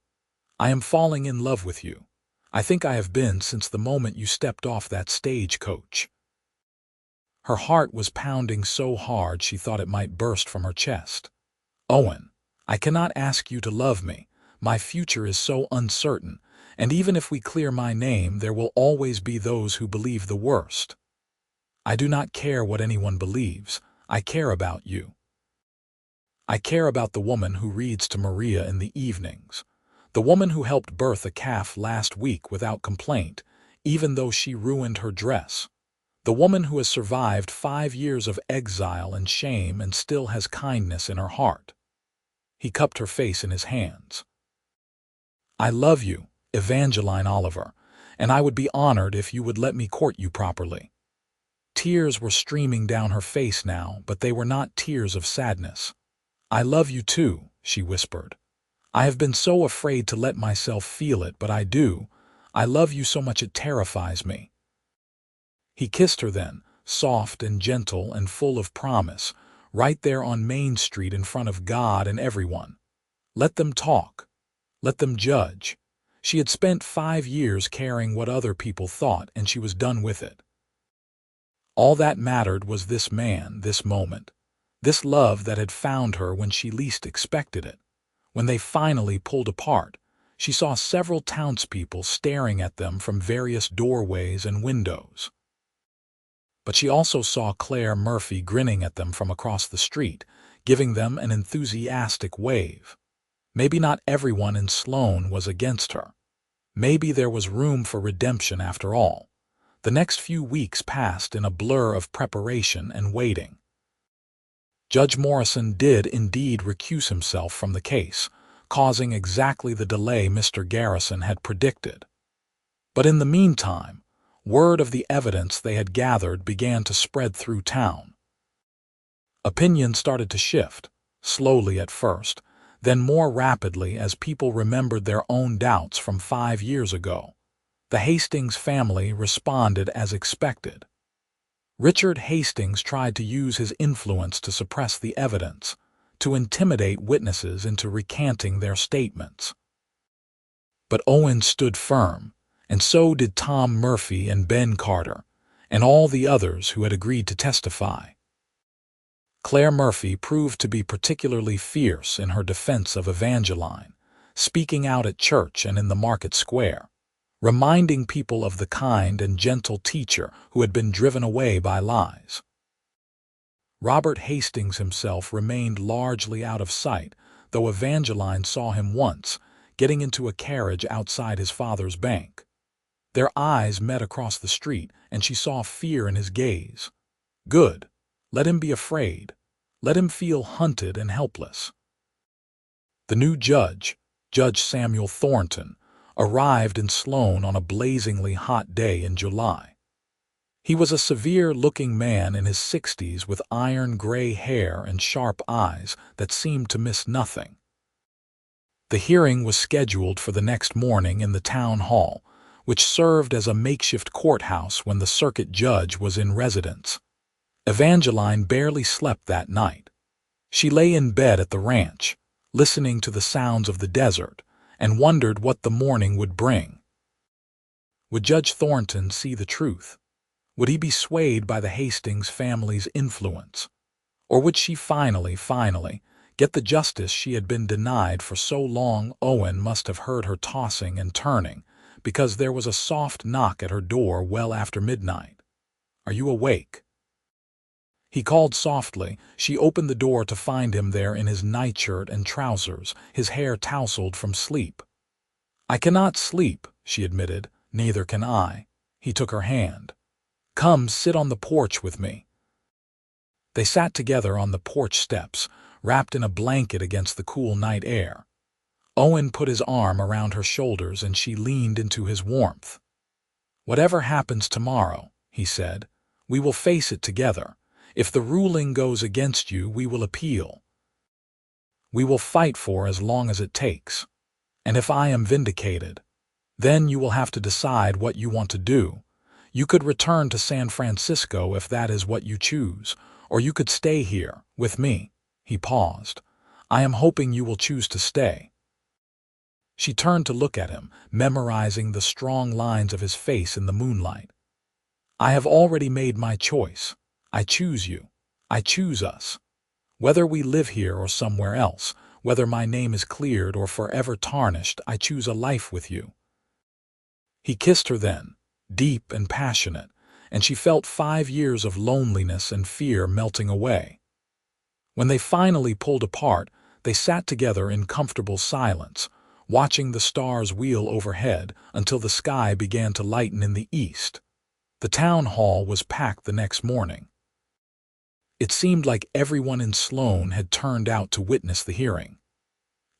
S1: I am falling in love with you. I think I have been since the moment you stepped off that stagecoach." Her heart was pounding so hard she thought it might burst from her chest. "Owen, I cannot ask you to love me. My future is so uncertain, and even if we clear my name, there will always be those who believe the worst. I do not care what anyone believes. I care about you. I care about the woman who reads to Maria in the evenings, the woman who helped birth a calf last week without complaint, even though she ruined her dress, the woman who has survived 5 years of exile and shame and still has kindness in her heart." He cupped her face in his hands. "I love you, Evangeline Oliver, and I would be honored if you would let me court you properly." Tears were streaming down her face now, but they were not tears of sadness. "I love you too," she whispered. "I have been so afraid to let myself feel it, but I do. I love you so much it terrifies me." He kissed her then, soft and gentle and full of promise, right there on Main Street in front of God and everyone. Let them talk. Let them judge. She had spent 5 years caring what other people thought, and she was done with it. All that mattered was this man, this moment, this love that had found her when she least expected it. When they finally pulled apart, she saw several townspeople staring at them from various doorways and windows. But she also saw Claire Murphy grinning at them from across the street, giving them an enthusiastic wave. Maybe not everyone in Sloan was against her. Maybe there was room for redemption after all. The next few weeks passed in a blur of preparation and waiting. Judge Morrison did indeed recuse himself from the case, causing exactly the delay Mr. Garrison had predicted. But in the meantime, word of the evidence they had gathered began to spread through town. Opinions started to shift, slowly at first, then more rapidly as people remembered their own doubts from 5 years ago. The Hastings family responded as expected. Richard Hastings tried to use his influence to suppress the evidence, to intimidate witnesses into recanting their statements. But Owen stood firm, and so did Tom Murphy and Ben Carter, and all the others who had agreed to testify. Claire Murphy proved to be particularly fierce in her defense of Evangeline, speaking out at church and in the market square, reminding people of the kind and gentle teacher who had been driven away by lies. Robert Hastings himself remained largely out of sight, though Evangeline saw him once, getting into a carriage outside his father's bank. Their eyes met across the street, and she saw fear in his gaze. Good. Let him be afraid. Let him feel hunted and helpless. The new judge, Judge Samuel Thornton, arrived in Sloan on a blazingly hot day in July. He was a severe-looking man in his 60s with iron-gray hair and sharp eyes that seemed to miss nothing. The hearing was scheduled for the next morning in the town hall, which served as a makeshift courthouse when the circuit judge was in residence. Evangeline barely slept that night. She lay in bed at the ranch, listening to the sounds of the desert, and wondered what the morning would bring. Would Judge Thornton see the truth? Would he be swayed by the Hastings family's influence? Or would she finally, get the justice she had been denied for so long? Owen must have heard her tossing and turning, because there was a soft knock at her door well after midnight. "Are you awake?" He called softly. She opened the door to find him there in his nightshirt and trousers, his hair tousled from sleep. "I cannot sleep," she admitted. "Neither can I." He took her hand. "Come, sit on the porch with me." They sat together on the porch steps, wrapped in a blanket against the cool night air. Owen put his arm around her shoulders and she leaned into his warmth. "Whatever happens tomorrow," he said, "we will face it together. If the ruling goes against you, we will appeal. We will fight for as long as it takes. And if I am vindicated, then you will have to decide what you want to do. You could return to San Francisco if that is what you choose, or you could stay here, with me." He paused. "I am hoping you will choose to stay." She turned to look at him, memorizing the strong lines of his face in the moonlight. "I have already made my choice. I choose you. I choose us. Whether we live here or somewhere else, whether my name is cleared or forever tarnished, I choose a life with you." He kissed her then, deep and passionate, and she felt 5 years of loneliness and fear melting away. When they finally pulled apart, they sat together in comfortable silence, watching the stars wheel overhead until the sky began to lighten in the east. The town hall was packed the next morning. It seemed like everyone in Sloan had turned out to witness the hearing.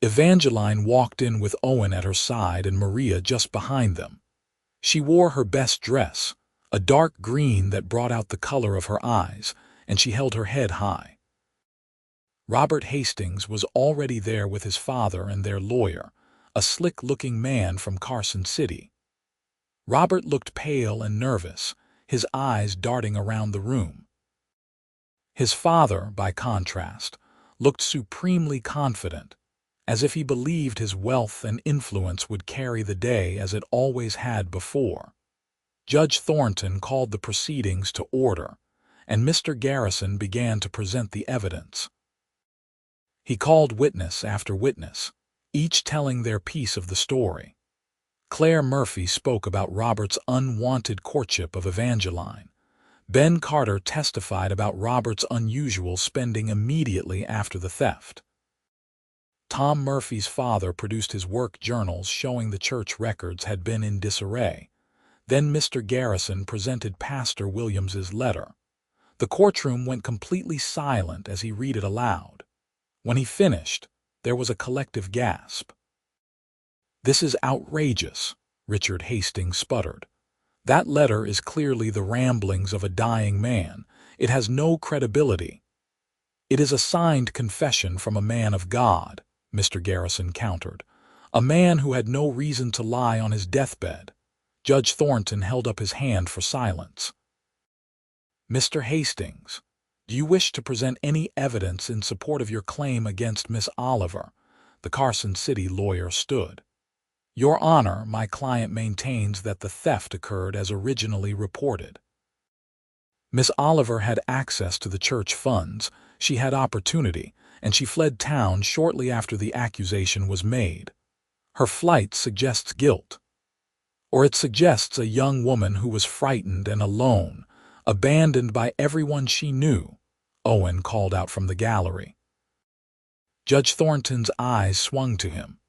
S1: Evangeline walked in with Owen at her side and Maria just behind them. She wore her best dress, a dark green that brought out the color of her eyes, and she held her head high. Robert Hastings was already there with his father and their lawyer, a slick-looking man from Carson City. Robert looked pale and nervous, his eyes darting around the room. His father, by contrast, looked supremely confident, as if he believed his wealth and influence would carry the day as it always had before. Judge Thornton called the proceedings to order, and Mr. Garrison began to present the evidence. He called witness after witness, each telling their piece of the story. Claire Murphy spoke about Robert's unwanted courtship of Evangeline. Ben Carter testified about Robert's unusual spending immediately after the theft. Tom Murphy's father produced his work journals showing the church records had been in disarray. Then Mr. Garrison presented Pastor Williams's letter. The courtroom went completely silent as he read it aloud. When he finished, there was a collective gasp. "This is outrageous," Richard Hastings sputtered. "That letter is clearly the ramblings of a dying man. It has no credibility." "It is a signed confession from a man of God," Mr. Garrison countered. "A man who had no reason to lie on his deathbed." Judge Thornton held up his hand for silence. "Mr. Hastings, do you wish to present any evidence in support of your claim against Miss Oliver?" The Carson City lawyer stood. "Your Honor, my client maintains that the theft occurred as originally reported. Miss Oliver had access to the church funds, she had opportunity, and she fled town shortly after the accusation was made. Her flight suggests guilt. Or it suggests a young woman who was frightened and alone, abandoned by everyone she knew," Owen called out from the gallery. Judge Thornton's eyes swung to him.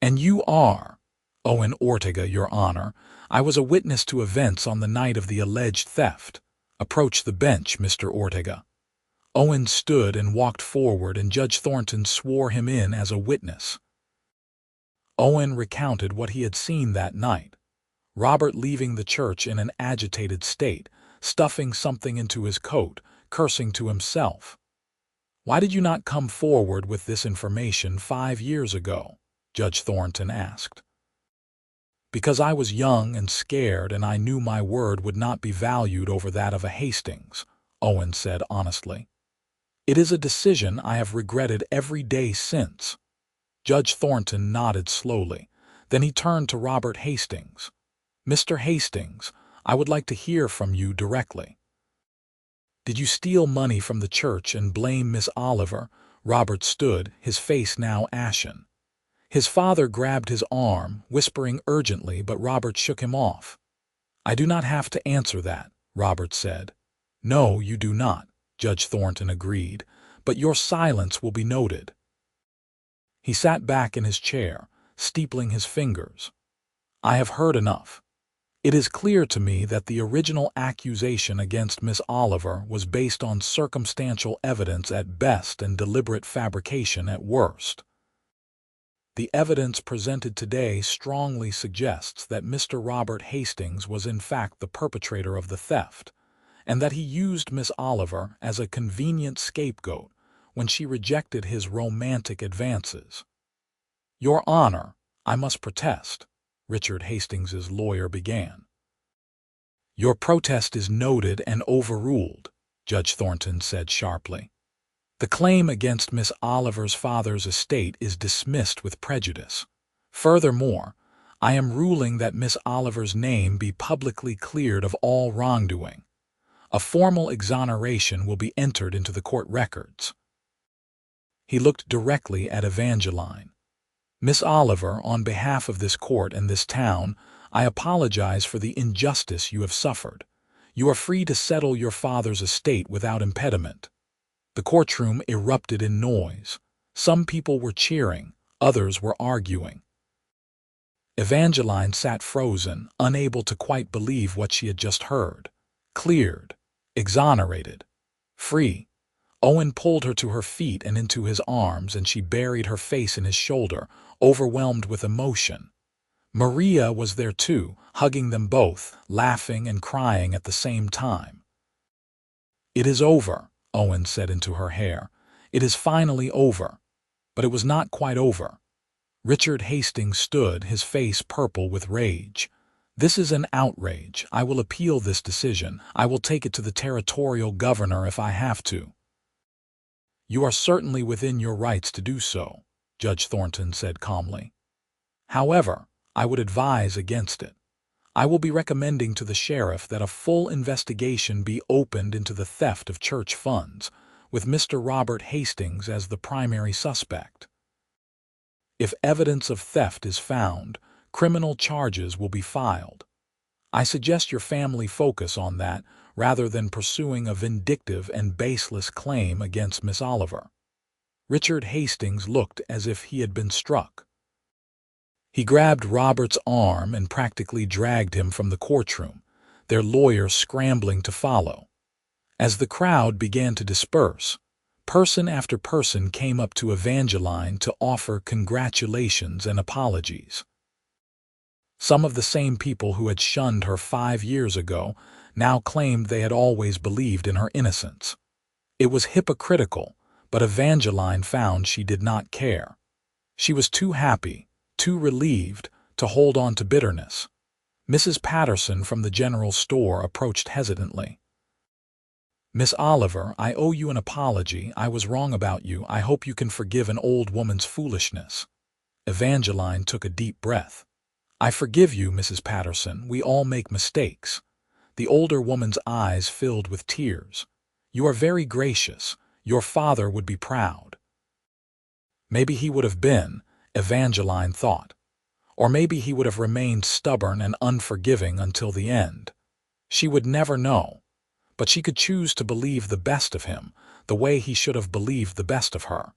S1: "And you are?" "Owen Ortega, Your Honor. I was a witness to events on the night of the alleged theft. Approach the bench, Mr. Ortega." Owen stood and walked forward, and Judge Thornton swore him in as a witness. Owen recounted what he had seen that night. Robert leaving the church in an agitated state, stuffing something into his coat, cursing to himself. "Why did you not come forward with this information 5 years ago?" Judge Thornton asked. "Because I was young and scared and I knew my word would not be valued over that of a Hastings," Owen said honestly. "It is a decision I have regretted every day since." Judge Thornton nodded slowly. Then he turned to Robert Hastings. "Mr. Hastings, I would like to hear from you directly. Did you steal money from the church and blame Miss Oliver?" Robert stood, his face now ashen. His father grabbed his arm, whispering urgently, but Robert shook him off. "I do not have to answer that," Robert said. "No, you do not. Judge Thornton agreed, "but your silence will be noted." He sat back in his chair, steepling his fingers. "I have heard enough. It is clear to me that the original accusation against Miss Oliver was based on circumstantial evidence at best and deliberate fabrication at worst. The evidence presented today strongly suggests that Mr. Robert Hastings was in fact the perpetrator of the theft, and that he used Miss Oliver as a convenient scapegoat when she rejected his romantic advances." "Your Honor, I must protest," Richard Hastings's lawyer began. "Your protest is noted and overruled," Judge Thornton said sharply. "The claim against Miss Oliver's father's estate is dismissed with prejudice. Furthermore, I am ruling that Miss Oliver's name be publicly cleared of all wrongdoing. A formal exoneration will be entered into the court records." He looked directly at Evangeline. "Miss Oliver, on behalf of this court and this town, I apologize for the injustice you have suffered. You are free to settle your father's estate without impediment." The courtroom erupted in noise. Some people were cheering, others were arguing. Evangeline sat frozen, unable to quite believe what she had just heard. Cleared, exonerated, free. Owen pulled her to her feet and into his arms, and she buried her face in his shoulder, overwhelmed with emotion. Maria was there too, hugging them both, laughing and crying at the same time. "It is over," Owen said into her hair. "It is finally over." But it was not quite over. Richard Hastings stood, his face purple with rage. "This is an outrage. I will appeal this decision. I will take it to the territorial governor if I have to." "You are certainly within your rights to do so," Judge Thornton said calmly. "However, I would advise against it. I will be recommending to the sheriff that a full investigation be opened into the theft of church funds, with Mr. Robert Hastings as the primary suspect. If evidence of theft is found, criminal charges will be filed. I suggest your family focus on that rather than pursuing a vindictive and baseless claim against Miss Oliver." Richard Hastings looked as if he had been struck. He grabbed Robert's arm and practically dragged him from the courtroom, their lawyer scrambling to follow. As the crowd began to disperse, person after person came up to Evangeline to offer congratulations and apologies. Some of the same people who had shunned her 5 years ago now claimed they had always believed in her innocence. It was hypocritical, but Evangeline found she did not care. She was too happy, too relieved, to hold on to bitterness. Mrs. Patterson from the general store approached hesitantly. "Miss Oliver, I owe you an apology. I was wrong about you. I hope you can forgive an old woman's foolishness." Evangeline took a deep breath. "I forgive you, Mrs. Patterson. We all make mistakes." The older woman's eyes filled with tears. "You are very gracious. Your father would be proud." Maybe he would have been, Evangeline thought. Or maybe he would have remained stubborn and unforgiving until the end. She would never know. But she could choose to believe the best of him, the way he should have believed the best of her.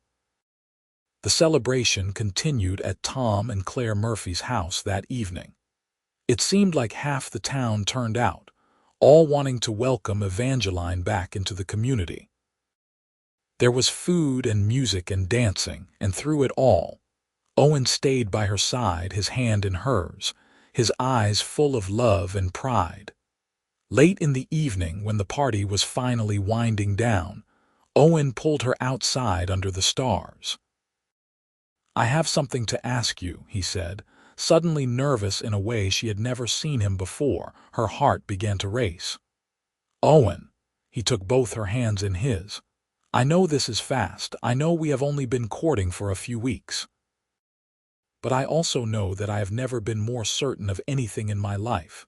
S1: The celebration continued at Tom and Claire Murphy's house that evening. It seemed like half the town turned out, all wanting to welcome Evangeline back into the community. There was food and music and dancing, and through it all, Owen stayed by her side, his hand in hers, his eyes full of love and pride. Late in the evening, when the party was finally winding down, Owen pulled her outside under the stars. "I have something to ask you," he said, suddenly nervous in a way she had never seen him before. Her heart began to race. "Owen," he took both her hands in his, "I know this is fast. I know we have only been courting for a few weeks. But I also know that I have never been more certain of anything in my life.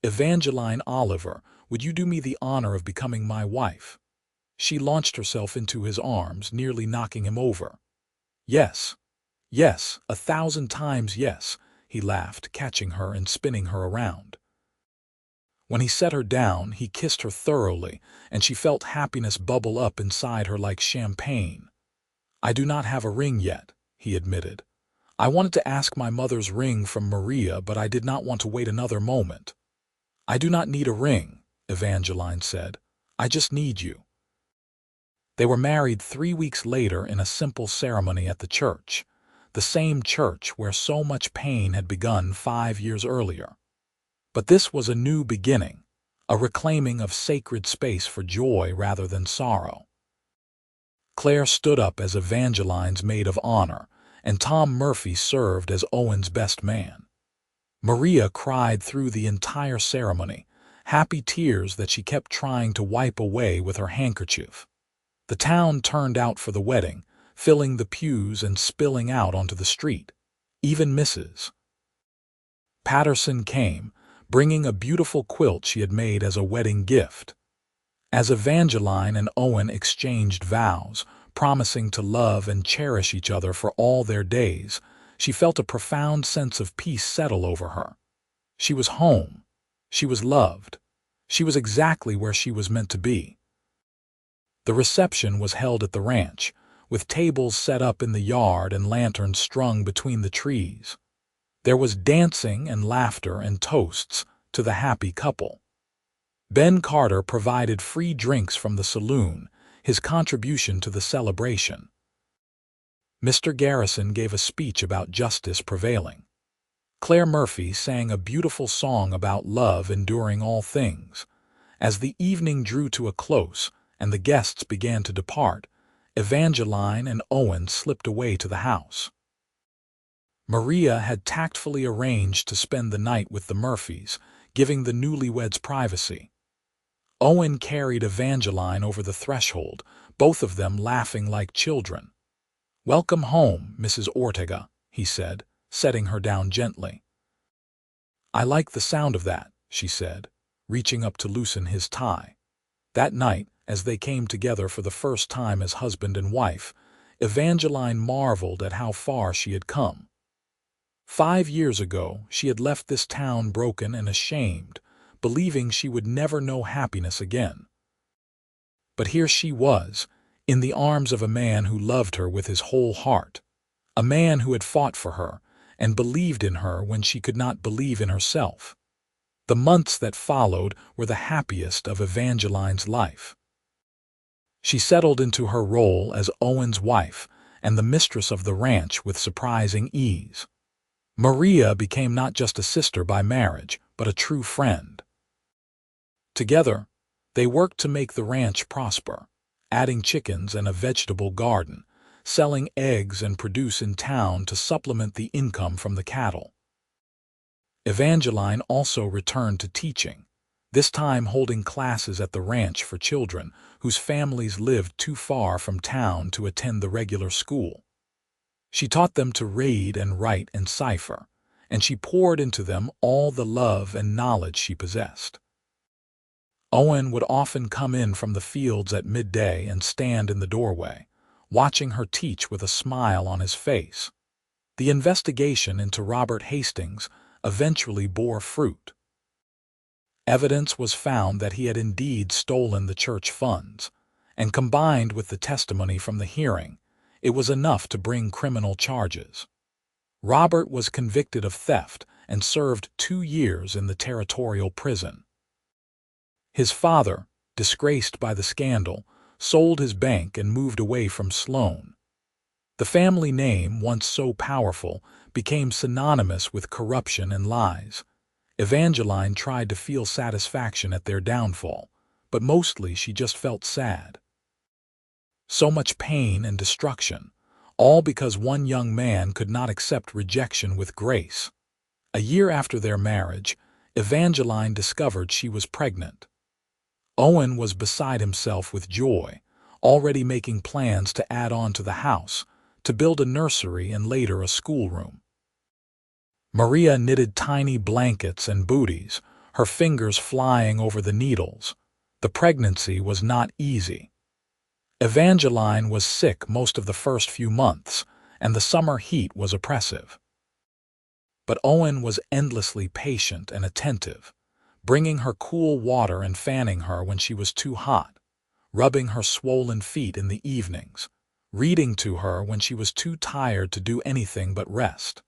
S1: Evangeline Oliver, would you do me the honor of becoming my wife?" She launched herself into his arms, nearly knocking him over. "Yes, yes, 1,000 times yes," he laughed, catching her and spinning her around. When he set her down, he kissed her thoroughly, and she felt happiness bubble up inside her like champagne. "I do not have a ring yet," he admitted. "I wanted to ask my mother's ring from Maria, but I did not want to wait another moment." "I do not need a ring," Evangeline said. "I just need you." They were married 3 weeks later in a simple ceremony at the church, the same church where so much pain had begun 5 years earlier. But this was a new beginning, a reclaiming of sacred space for joy rather than sorrow. Claire stood up as Evangeline's maid of honor, and Tom Murphy served as Owen's best man. Maria cried through the entire ceremony, happy tears that she kept trying to wipe away with her handkerchief. The town turned out for the wedding, filling the pews and spilling out onto the street. Even Mrs. Patterson came, bringing a beautiful quilt she had made as a wedding gift. As Evangeline and Owen exchanged vows, promising to love and cherish each other for all their days, she felt a profound sense of peace settle over her. She was home. She was loved. She was exactly where she was meant to be. The reception was held at the ranch, with tables set up in the yard and lanterns strung between the trees. There was dancing and laughter and toasts to the happy couple. Ben Carter provided free drinks from the saloon, his contribution to the celebration. Mr. Garrison gave a speech about justice prevailing. Claire Murphy sang a beautiful song about love enduring all things. As the evening drew to a close and the guests began to depart, Evangeline and Owen slipped away to the house. Maria had tactfully arranged to spend the night with the Murphys, giving the newlyweds privacy. Owen carried Evangeline over the threshold, both of them laughing like children. "Welcome home, Mrs. Ortega," he said, setting her down gently. "I like the sound of that," she said, reaching up to loosen his tie. That night, as they came together for the first time as husband and wife, Evangeline marveled at how far she had come. 5 years ago, she had left this town broken and ashamed, believing she would never know happiness again. But here she was, in the arms of a man who loved her with his whole heart, a man who had fought for her and believed in her when she could not believe in herself. The months that followed were the happiest of Evangeline's life. She settled into her role as Owen's wife and the mistress of the ranch with surprising ease. Maria became not just a sister by marriage, but a true friend. Together, they worked to make the ranch prosper, adding chickens and a vegetable garden, selling eggs and produce in town to supplement the income from the cattle. Evangeline also returned to teaching, this time holding classes at the ranch for children whose families lived too far from town to attend the regular school. She taught them to read and write and cipher, and she poured into them all the love and knowledge she possessed. Owen would often come in from the fields at midday and stand in the doorway, watching her teach with a smile on his face. The investigation into Robert Hastings eventually bore fruit. Evidence was found that he had indeed stolen the church funds, and combined with the testimony from the hearing, it was enough to bring criminal charges. Robert was convicted of theft and served 2 years in the territorial prison. His father, disgraced by the scandal, sold his bank and moved away from Sloan. The family name, once so powerful, became synonymous with corruption and lies. Evangeline tried to feel satisfaction at their downfall, but mostly she just felt sad. So much pain and destruction, all because one young man could not accept rejection with grace. A year after their marriage, Evangeline discovered she was pregnant. Owen was beside himself with joy, already making plans to add on to the house, to build a nursery and later a schoolroom. Maria knitted tiny blankets and booties, her fingers flying over the needles. The pregnancy was not easy. Evangeline was sick most of the first few months, and the summer heat was oppressive. But Owen was endlessly patient and attentive, bringing her cool water and fanning her when she was too hot, rubbing her swollen feet in the evenings, reading to her when she was too tired to do anything but rest.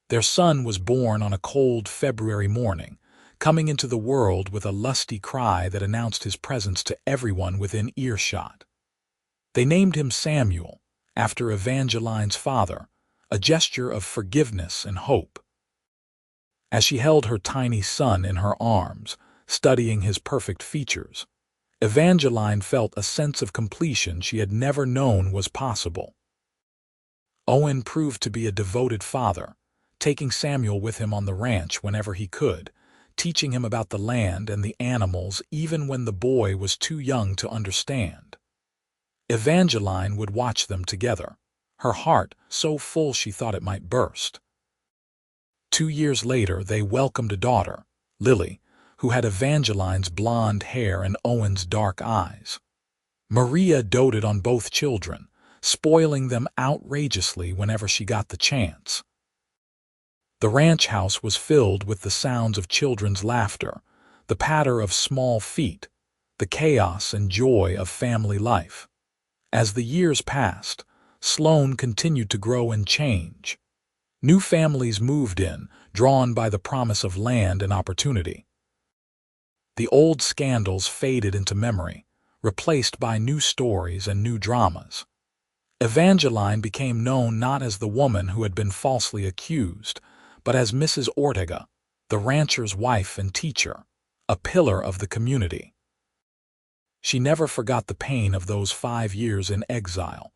S1: Their son was born on a cold February morning, coming into the world with a lusty cry that announced his presence to everyone within earshot. They named him Samuel, after Evangeline's father, a gesture of forgiveness and hope. As she held her tiny son in her arms, studying his perfect features, Evangeline felt a sense of completion she had never known was possible. Owen proved to be a devoted father, taking Samuel with him on the ranch whenever he could, teaching him about the land and the animals even when the boy was too young to understand. Evangeline would watch them together, her heart so full she thought it might burst. 2 years later, they welcomed a daughter, Lily, who had Evangeline's blonde hair and Owen's dark eyes. Maria doted on both children, spoiling them outrageously whenever she got the chance. The ranch house was filled with the sounds of children's laughter, the patter of small feet, the chaos and joy of family life. As the years passed, Sloan continued to grow and change. New families moved in, drawn by the promise of land and opportunity. The old scandals faded into memory, replaced by new stories and new dramas. Evangeline became known not as the woman who had been falsely accused, but as Mrs. Ortega, the rancher's wife and teacher, a pillar of the community. She never forgot the pain of those 5 years in exile,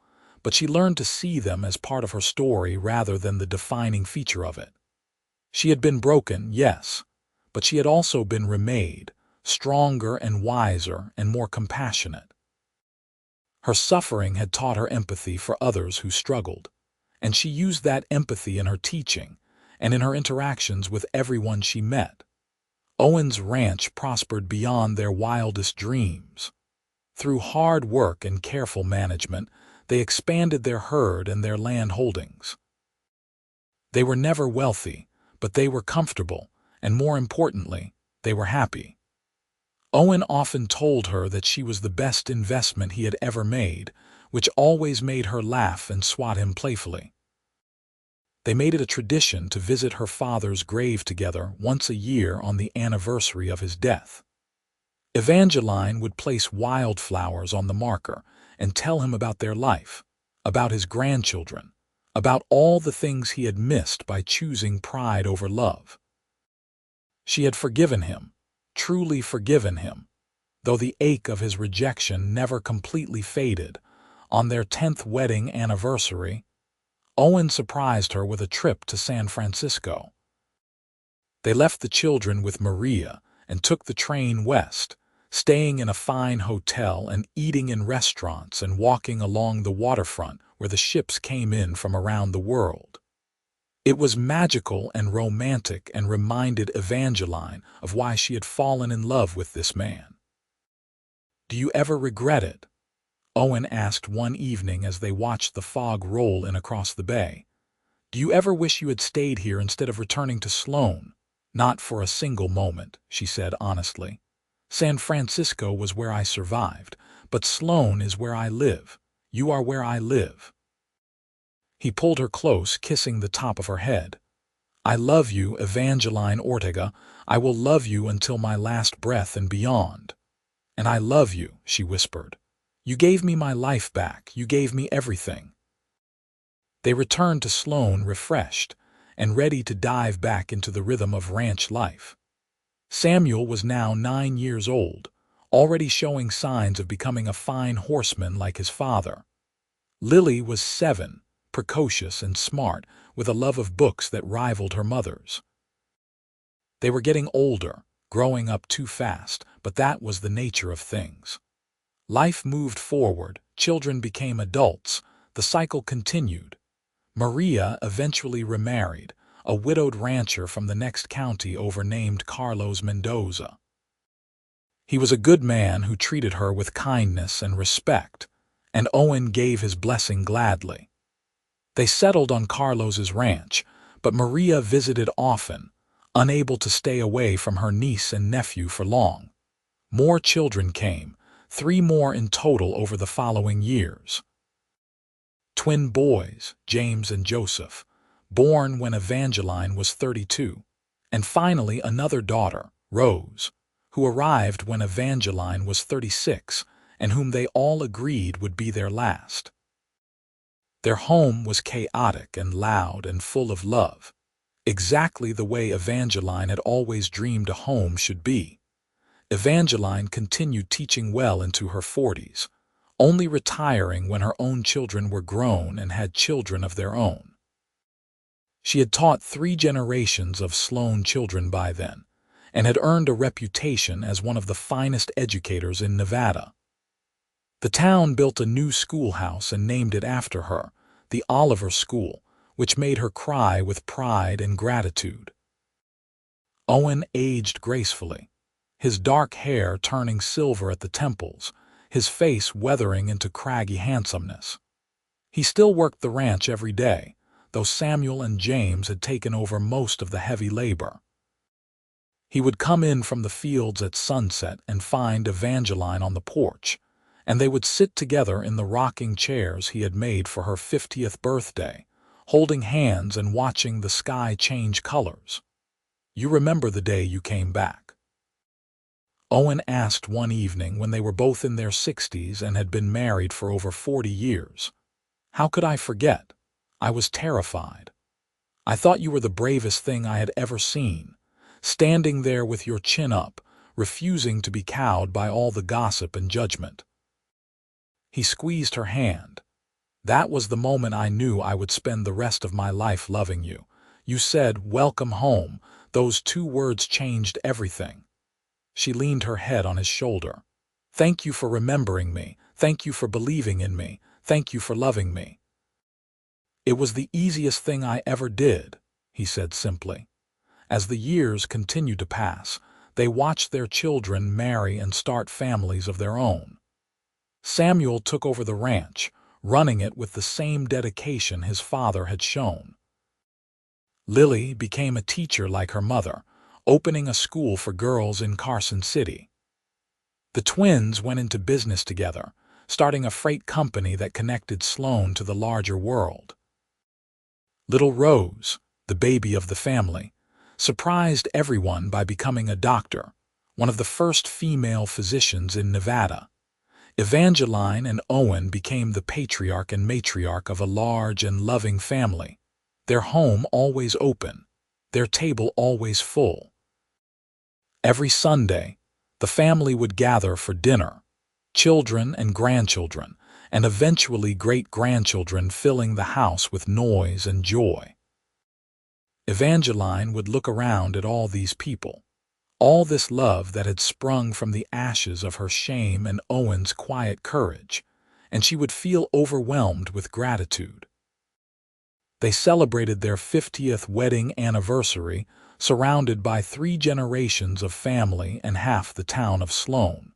S1: but she learned to see them as part of her story rather than the defining feature of it. She had been broken, yes, but she had also been remade, stronger and wiser and more compassionate. Her suffering had taught her empathy for others who struggled, and she used that empathy in her teaching and in her interactions with everyone she met. Owen's ranch prospered beyond their wildest dreams. Through hard work and careful management, they expanded their herd and their land holdings. They were never wealthy, but they were comfortable, and more importantly, they were happy. Owen often told her that she was the best investment he had ever made, which always made her laugh and swat him playfully. They made it a tradition to visit her father's grave together once a year on the anniversary of his death. Evangeline would place wildflowers on the marker and tell him about their life, about his grandchildren, about all the things he had missed by choosing pride over love. She had forgiven him, truly forgiven him, though the ache of his rejection never completely faded. On their 10th wedding anniversary, Owen surprised her with a trip to San Francisco. They left the children with Maria and took the train west, staying in a fine hotel and eating in restaurants and walking along the waterfront where the ships came in from around the world. It was magical and romantic and reminded Evangeline of why she had fallen in love with this man. "Do you ever regret it?" Owen asked one evening as they watched the fog roll in across the bay. "Do you ever wish you had stayed here instead of returning to Sloan?" "Not for a single moment," she said honestly. "San Francisco was where I survived, but Sloan is where I live. You are where I live." He pulled her close, kissing the top of her head. "I love you, Evangeline Ortega. I will love you until my last breath and beyond." "And I love you," she whispered. "You gave me my life back. You gave me everything." They returned to Sloan refreshed and ready to dive back into the rhythm of ranch life. Samuel was now 9 years old, already showing signs of becoming a fine horseman like his father. Lily was 7, precocious and smart, with a love of books that rivaled her mother's. They were getting older, growing up too fast, but that was the nature of things. Life moved forward, children became adults, the cycle continued. Maria eventually remarried, a widowed rancher from the next county over named Carlos Mendoza. He was a good man who treated her with kindness and respect, and Owen gave his blessing gladly. They settled on Carlos's ranch, but Maria visited often, unable to stay away from her niece and nephew for long. More children came, 3 more in total over the following years. Twin boys, James and Joseph, born when Evangeline was 32, and finally another daughter, Rose, who arrived when Evangeline was 36, and whom they all agreed would be their last. Their home was chaotic and loud and full of love, exactly the way Evangeline had always dreamed a home should be. Evangeline continued teaching well into her 40s, only retiring when her own children were grown and had children of their own. She had taught 3 generations of Sloan children by then, and had earned a reputation as one of the finest educators in Nevada. The town built a new schoolhouse and named it after her, the Oliver School, which made her cry with pride and gratitude. Owen aged gracefully, his dark hair turning silver at the temples, his face weathering into craggy handsomeness. He still worked the ranch every day, though Samuel and James had taken over most of the heavy labor. He would come in from the fields at sunset and find Evangeline on the porch, and they would sit together in the rocking chairs he had made for her 50th birthday, holding hands and watching the sky change colors. "You remember the day you came back?" Owen asked one evening when they were both in their 60s and had been married for over 40 years. "How could I forget? I was terrified. I thought you were the bravest thing I had ever seen, standing there with your chin up, refusing to be cowed by all the gossip and judgment." He squeezed her hand. "That was the moment I knew I would spend the rest of my life loving you. You said, 'Welcome home.' Those 2 words changed everything." She leaned her head on his shoulder. "Thank you for remembering me. Thank you for believing in me. Thank you for loving me." "It was the easiest thing I ever did," he said simply. As the years continued to pass, they watched their children marry and start families of their own. Samuel took over the ranch, running it with the same dedication his father had shown. Lily became a teacher like her mother, opening a school for girls in Carson City. The twins went into business together, starting a freight company that connected Sloan to the larger world. Little Rose, the baby of the family, surprised everyone by becoming a doctor, one of the first female physicians in Nevada. Evangeline and Owen became the patriarch and matriarch of a large and loving family, their home always open, their table always full. Every Sunday, the family would gather for dinner, children and grandchildren, and eventually great-grandchildren filling the house with noise and joy. Evangeline would look around at all these people, all this love that had sprung from the ashes of her shame and Owen's quiet courage, and she would feel overwhelmed with gratitude. They celebrated their 50th wedding anniversary, surrounded by 3 generations of family and half the town of Sloan.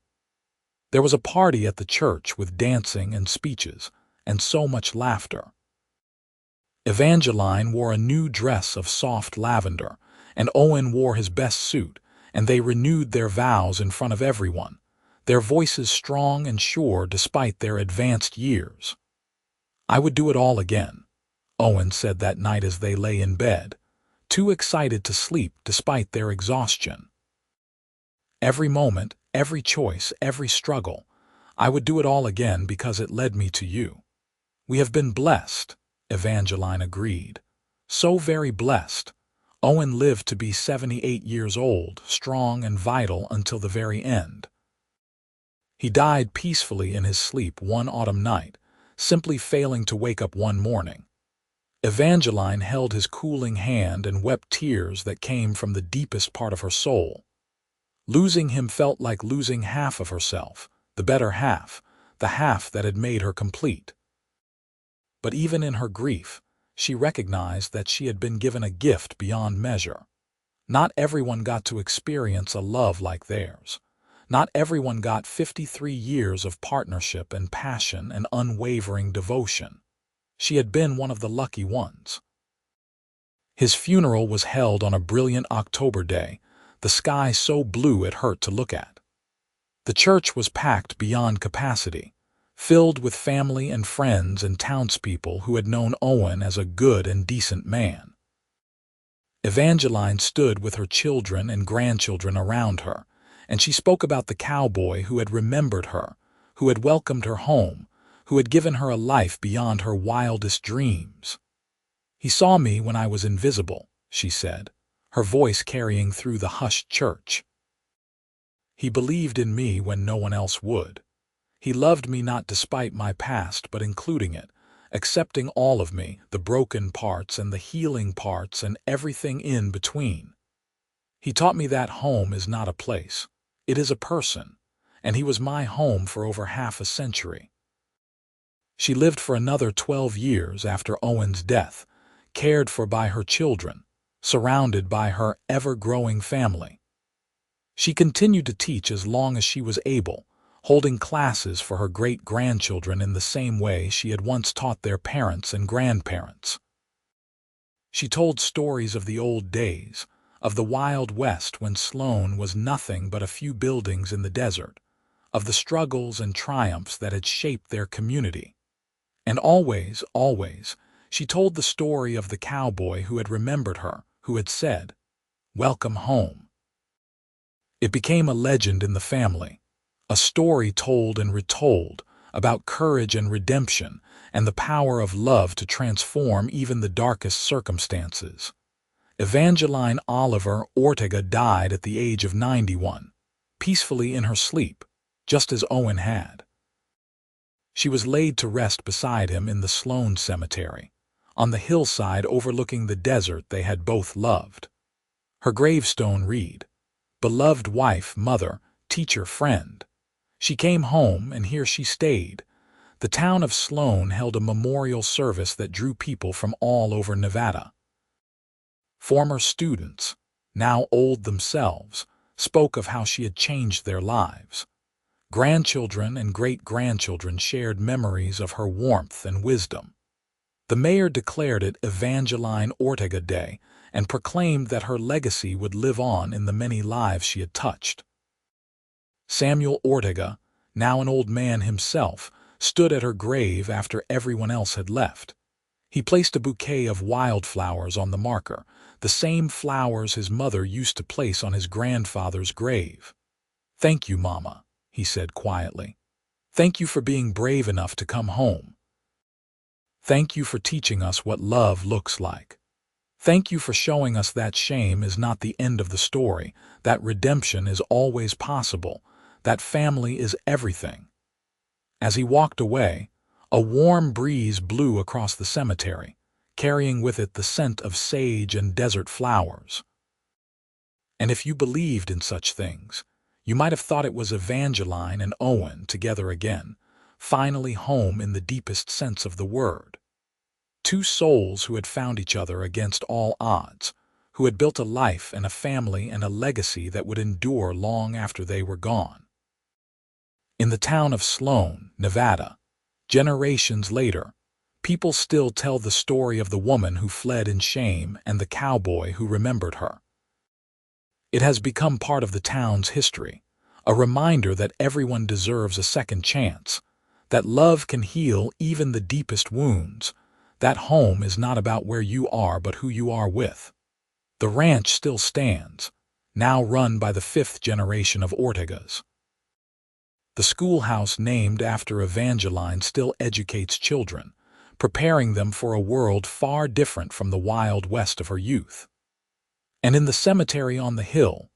S1: There was a party at the church with dancing and speeches, and so much laughter. Evangeline wore a new dress of soft lavender, and Owen wore his best suit, and they renewed their vows in front of everyone, their voices strong and sure despite their advanced years. "I would do it all again," Owen said that night as they lay in bed, too excited to sleep despite their exhaustion. "Every moment, every choice, every struggle, I would do it all again because it led me to you." "We have been blessed," Evangeline agreed. "So very blessed." Owen lived to be 78 years old, strong and vital until the very end. He died peacefully in his sleep one autumn night, simply failing to wake up one morning. Evangeline held his cooling hand and wept tears that came from the deepest part of her soul. Losing him felt like losing half of herself, the better half, the half that had made her complete. But even in her grief, she recognized that she had been given a gift beyond measure. Not everyone got to experience a love like theirs. Not everyone got 53 years of partnership and passion and unwavering devotion. She had been one of the lucky ones. His funeral was held on a brilliant October day, the sky so blue it hurt to look at. The church was packed beyond capacity, filled with family and friends and townspeople who had known Owen as a good and decent man. Evangeline stood with her children and grandchildren around her, and she spoke about the cowboy who had remembered her, who had welcomed her home, who had given her a life beyond her wildest dreams. "He saw me when I was invisible," she said, her voice carrying through the hushed church. "He believed in me when no one else would. He loved me not despite my past but including it, accepting all of me, the broken parts and the healing parts and everything in between. He taught me that home is not a place, it is a person, and he was my home for over half a century." She lived for another 12 years after Owen's death, cared for by her children, surrounded by her ever-growing family. She continued to teach as long as she was able, holding classes for her great-grandchildren in the same way she had once taught their parents and grandparents. She told stories of the old days, of the Wild West when Sloan was nothing but a few buildings in the desert, of the struggles and triumphs that had shaped their community. And always, she told the story of the cowboy who had remembered her, who had said, "Welcome home." It became a legend in the family, a story told and retold about courage and redemption and the power of love to transform even the darkest circumstances. Evangeline Oliver Ortega died at the age of 91, peacefully in her sleep, just as Owen had. She was laid to rest beside him in the Sloan cemetery, on the hillside overlooking the desert they had both loved. Her gravestone read, "Beloved wife, mother, teacher, friend." She came home, and here she stayed. The town of Sloan held a memorial service that drew people from all over Nevada. Former students, now old themselves, spoke of how she had changed their lives. Grandchildren and great-grandchildren shared memories of her warmth and wisdom. The mayor declared it Evangeline Ortega Day and proclaimed that her legacy would live on in the many lives she had touched. Samuel Ortega, now an old man himself, stood at her grave after everyone else had left. He placed a bouquet of wildflowers on the marker, the same flowers his mother used to place on his grandfather's grave. "Thank you, Mama," he said quietly. "Thank you for being brave enough to come home. Thank you for teaching us what love looks like. Thank you for showing us that shame is not the end of the story, that redemption is always possible, that family is everything." As he walked away, a warm breeze blew across the cemetery, carrying with it the scent of sage and desert flowers. And if you believed in such things, you might have thought it was Evangeline and Owen together again, finally home in the deepest sense of the word. Two souls who had found each other against all odds, who had built a life and a family and a legacy that would endure long after they were gone. In the town of Sloan, Nevada, generations later, people still tell the story of the woman who fled in shame and the cowboy who remembered her. It has become part of the town's history, a reminder that everyone deserves a second chance, that love can heal even the deepest wounds, that home is not about where you are but who you are with. The ranch still stands, now run by the 5th generation of Ortegas. The schoolhouse named after Evangeline still educates children, preparing them for a world far different from the Wild West of her youth. And in the cemetery on the hill,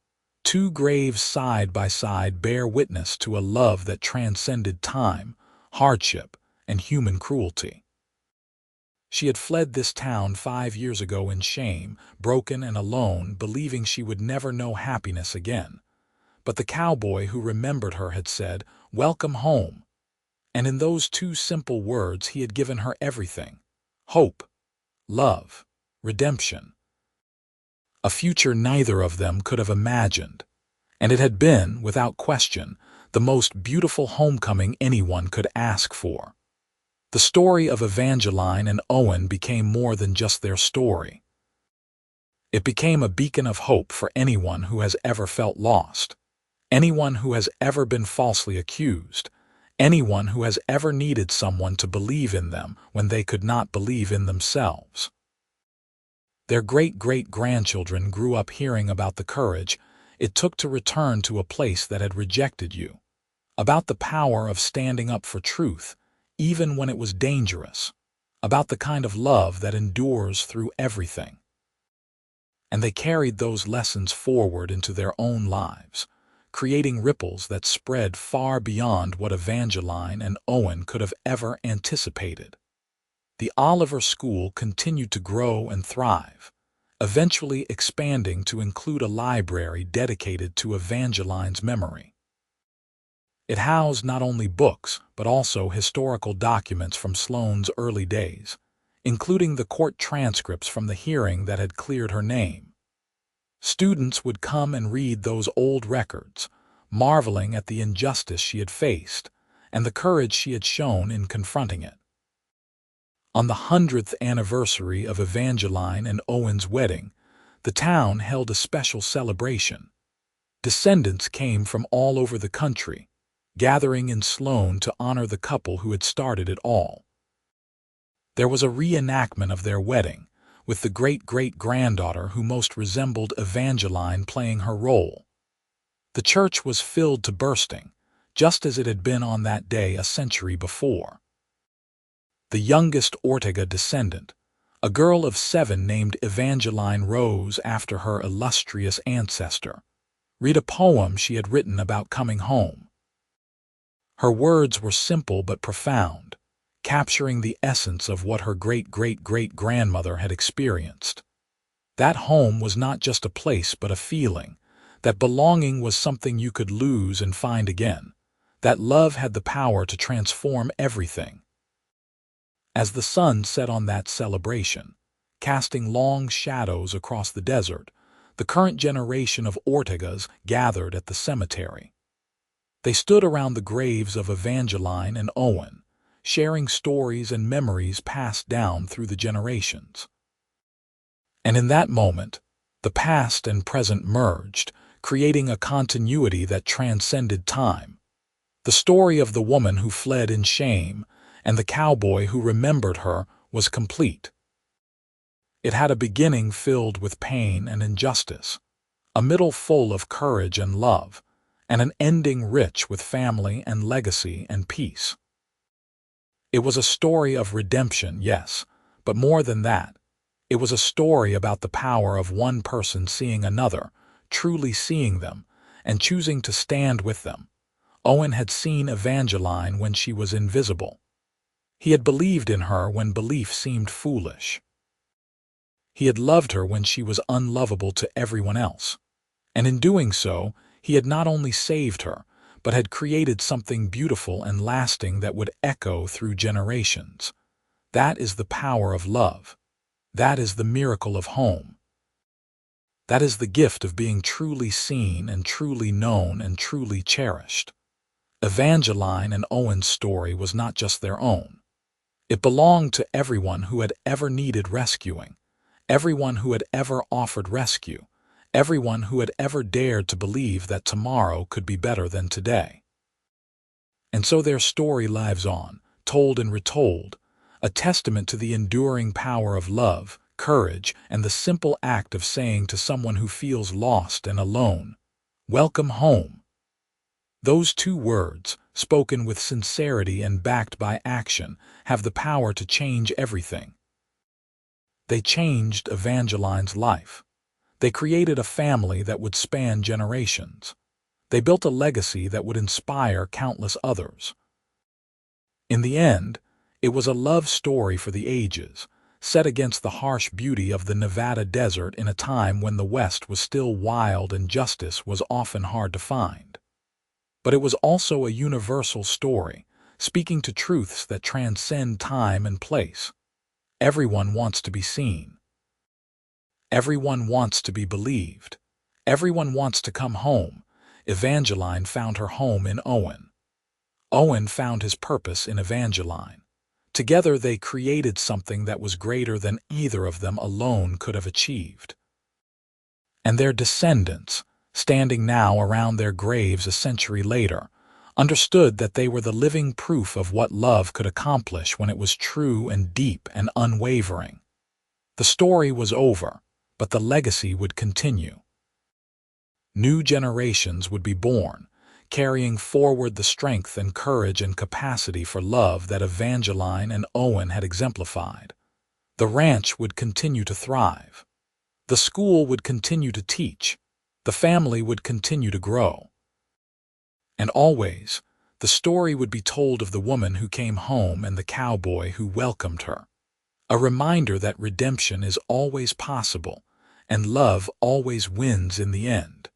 S1: two graves side by side bear witness to a love that transcended time, hardship, and human cruelty. She had fled this town 5 years ago in shame, broken and alone, believing she would never know happiness again. But the cowboy who remembered her had said, "Welcome home." And in those two simple words he had given her everything: hope, love, redemption. A future neither of them could have imagined. And it had been, without question, the most beautiful homecoming anyone could ask for. The story of Evangeline and Owen became more than just their story. It became a beacon of hope for anyone who has ever felt lost, anyone who has ever been falsely accused, anyone who has ever needed someone to believe in them when they could not believe in themselves. Their great-great-grandchildren grew up hearing about the courage it took to return to a place that had rejected you, about the power of standing up for truth, even when it was dangerous, about the kind of love that endures through everything. And they carried those lessons forward into their own lives, creating ripples that spread far beyond what Evangeline and Owen could have ever anticipated. The Oliver School continued to grow and thrive, eventually expanding to include a library dedicated to Evangeline's memory. It housed not only books, but also historical documents from Sloan's early days, including the court transcripts from the hearing that had cleared her name. Students would come and read those old records, marveling at the injustice she had faced and the courage she had shown in confronting it. On the 100th anniversary of Evangeline and Owen's wedding, the town held a special celebration. Descendants came from all over the country, gathering in Sloan to honor the couple who had started it all. There was a reenactment of their wedding, with the great-great-granddaughter who most resembled Evangeline playing her role. The church was filled to bursting, just as it had been on that day a century before. The youngest Ortega descendant, a girl of 7 named Evangeline, rose after her illustrious ancestor, read a poem she had written about coming home. Her words were simple but profound, capturing the essence of what her great-great-great-grandmother had experienced. That home was not just a place but a feeling, that belonging was something you could lose and find again, that love had the power to transform everything. As the sun set on that celebration, casting long shadows across the desert, the current generation of Ortegas gathered at the cemetery. They stood around the graves of Evangeline and Owen, sharing stories and memories passed down through the generations. And in that moment, the past and present merged, creating a continuity that transcended time. The story of the woman who fled in shame and the cowboy who remembered her was complete. It had a beginning filled with pain and injustice, a middle full of courage and love, and an ending rich with family and legacy and peace. It was a story of redemption, yes, but more than that, it was a story about the power of one person seeing another, truly seeing them, and choosing to stand with them. Owen had seen Evangeline when she was invisible. He had believed in her when belief seemed foolish. He had loved her when she was unlovable to everyone else. And in doing so, he had not only saved her, but had created something beautiful and lasting that would echo through generations. That is the power of love. That is the miracle of home. That is the gift of being truly seen and truly known and truly cherished. Evangeline and Owen's story was not just their own. It belonged to everyone who had ever needed rescuing, everyone who had ever offered rescue, everyone who had ever dared to believe that tomorrow could be better than today. And so their story lives on, told and retold, a testament to the enduring power of love, courage, and the simple act of saying to someone who feels lost and alone, "Welcome home." Those 2 words, spoken with sincerity and backed by action, have the power to change everything. They changed Evangeline's life. They created a family that would span generations. They built a legacy that would inspire countless others. In the end, it was a love story for the ages, set against the harsh beauty of the Nevada desert in a time when the West was still wild and justice was often hard to find. But it was also a universal story, speaking to truths that transcend time and place. Everyone wants to be seen. Everyone wants to be believed. Everyone wants to come home. Evangeline found her home in Owen. Owen found his purpose in Evangeline. Together they created something that was greater than either of them alone could have achieved. And their descendants, standing now around their graves a century later, understood that they were the living proof of what love could accomplish when it was true and deep and unwavering. The story was over, but the legacy would continue. New generations would be born, carrying forward the strength and courage and capacity for love that Evangeline and Owen had exemplified. The ranch would continue to thrive. The school would continue to teach. The family would continue to grow. And always, the story would be told of the woman who came home and the cowboy who welcomed her. A reminder that redemption is always possible, and love always wins in the end.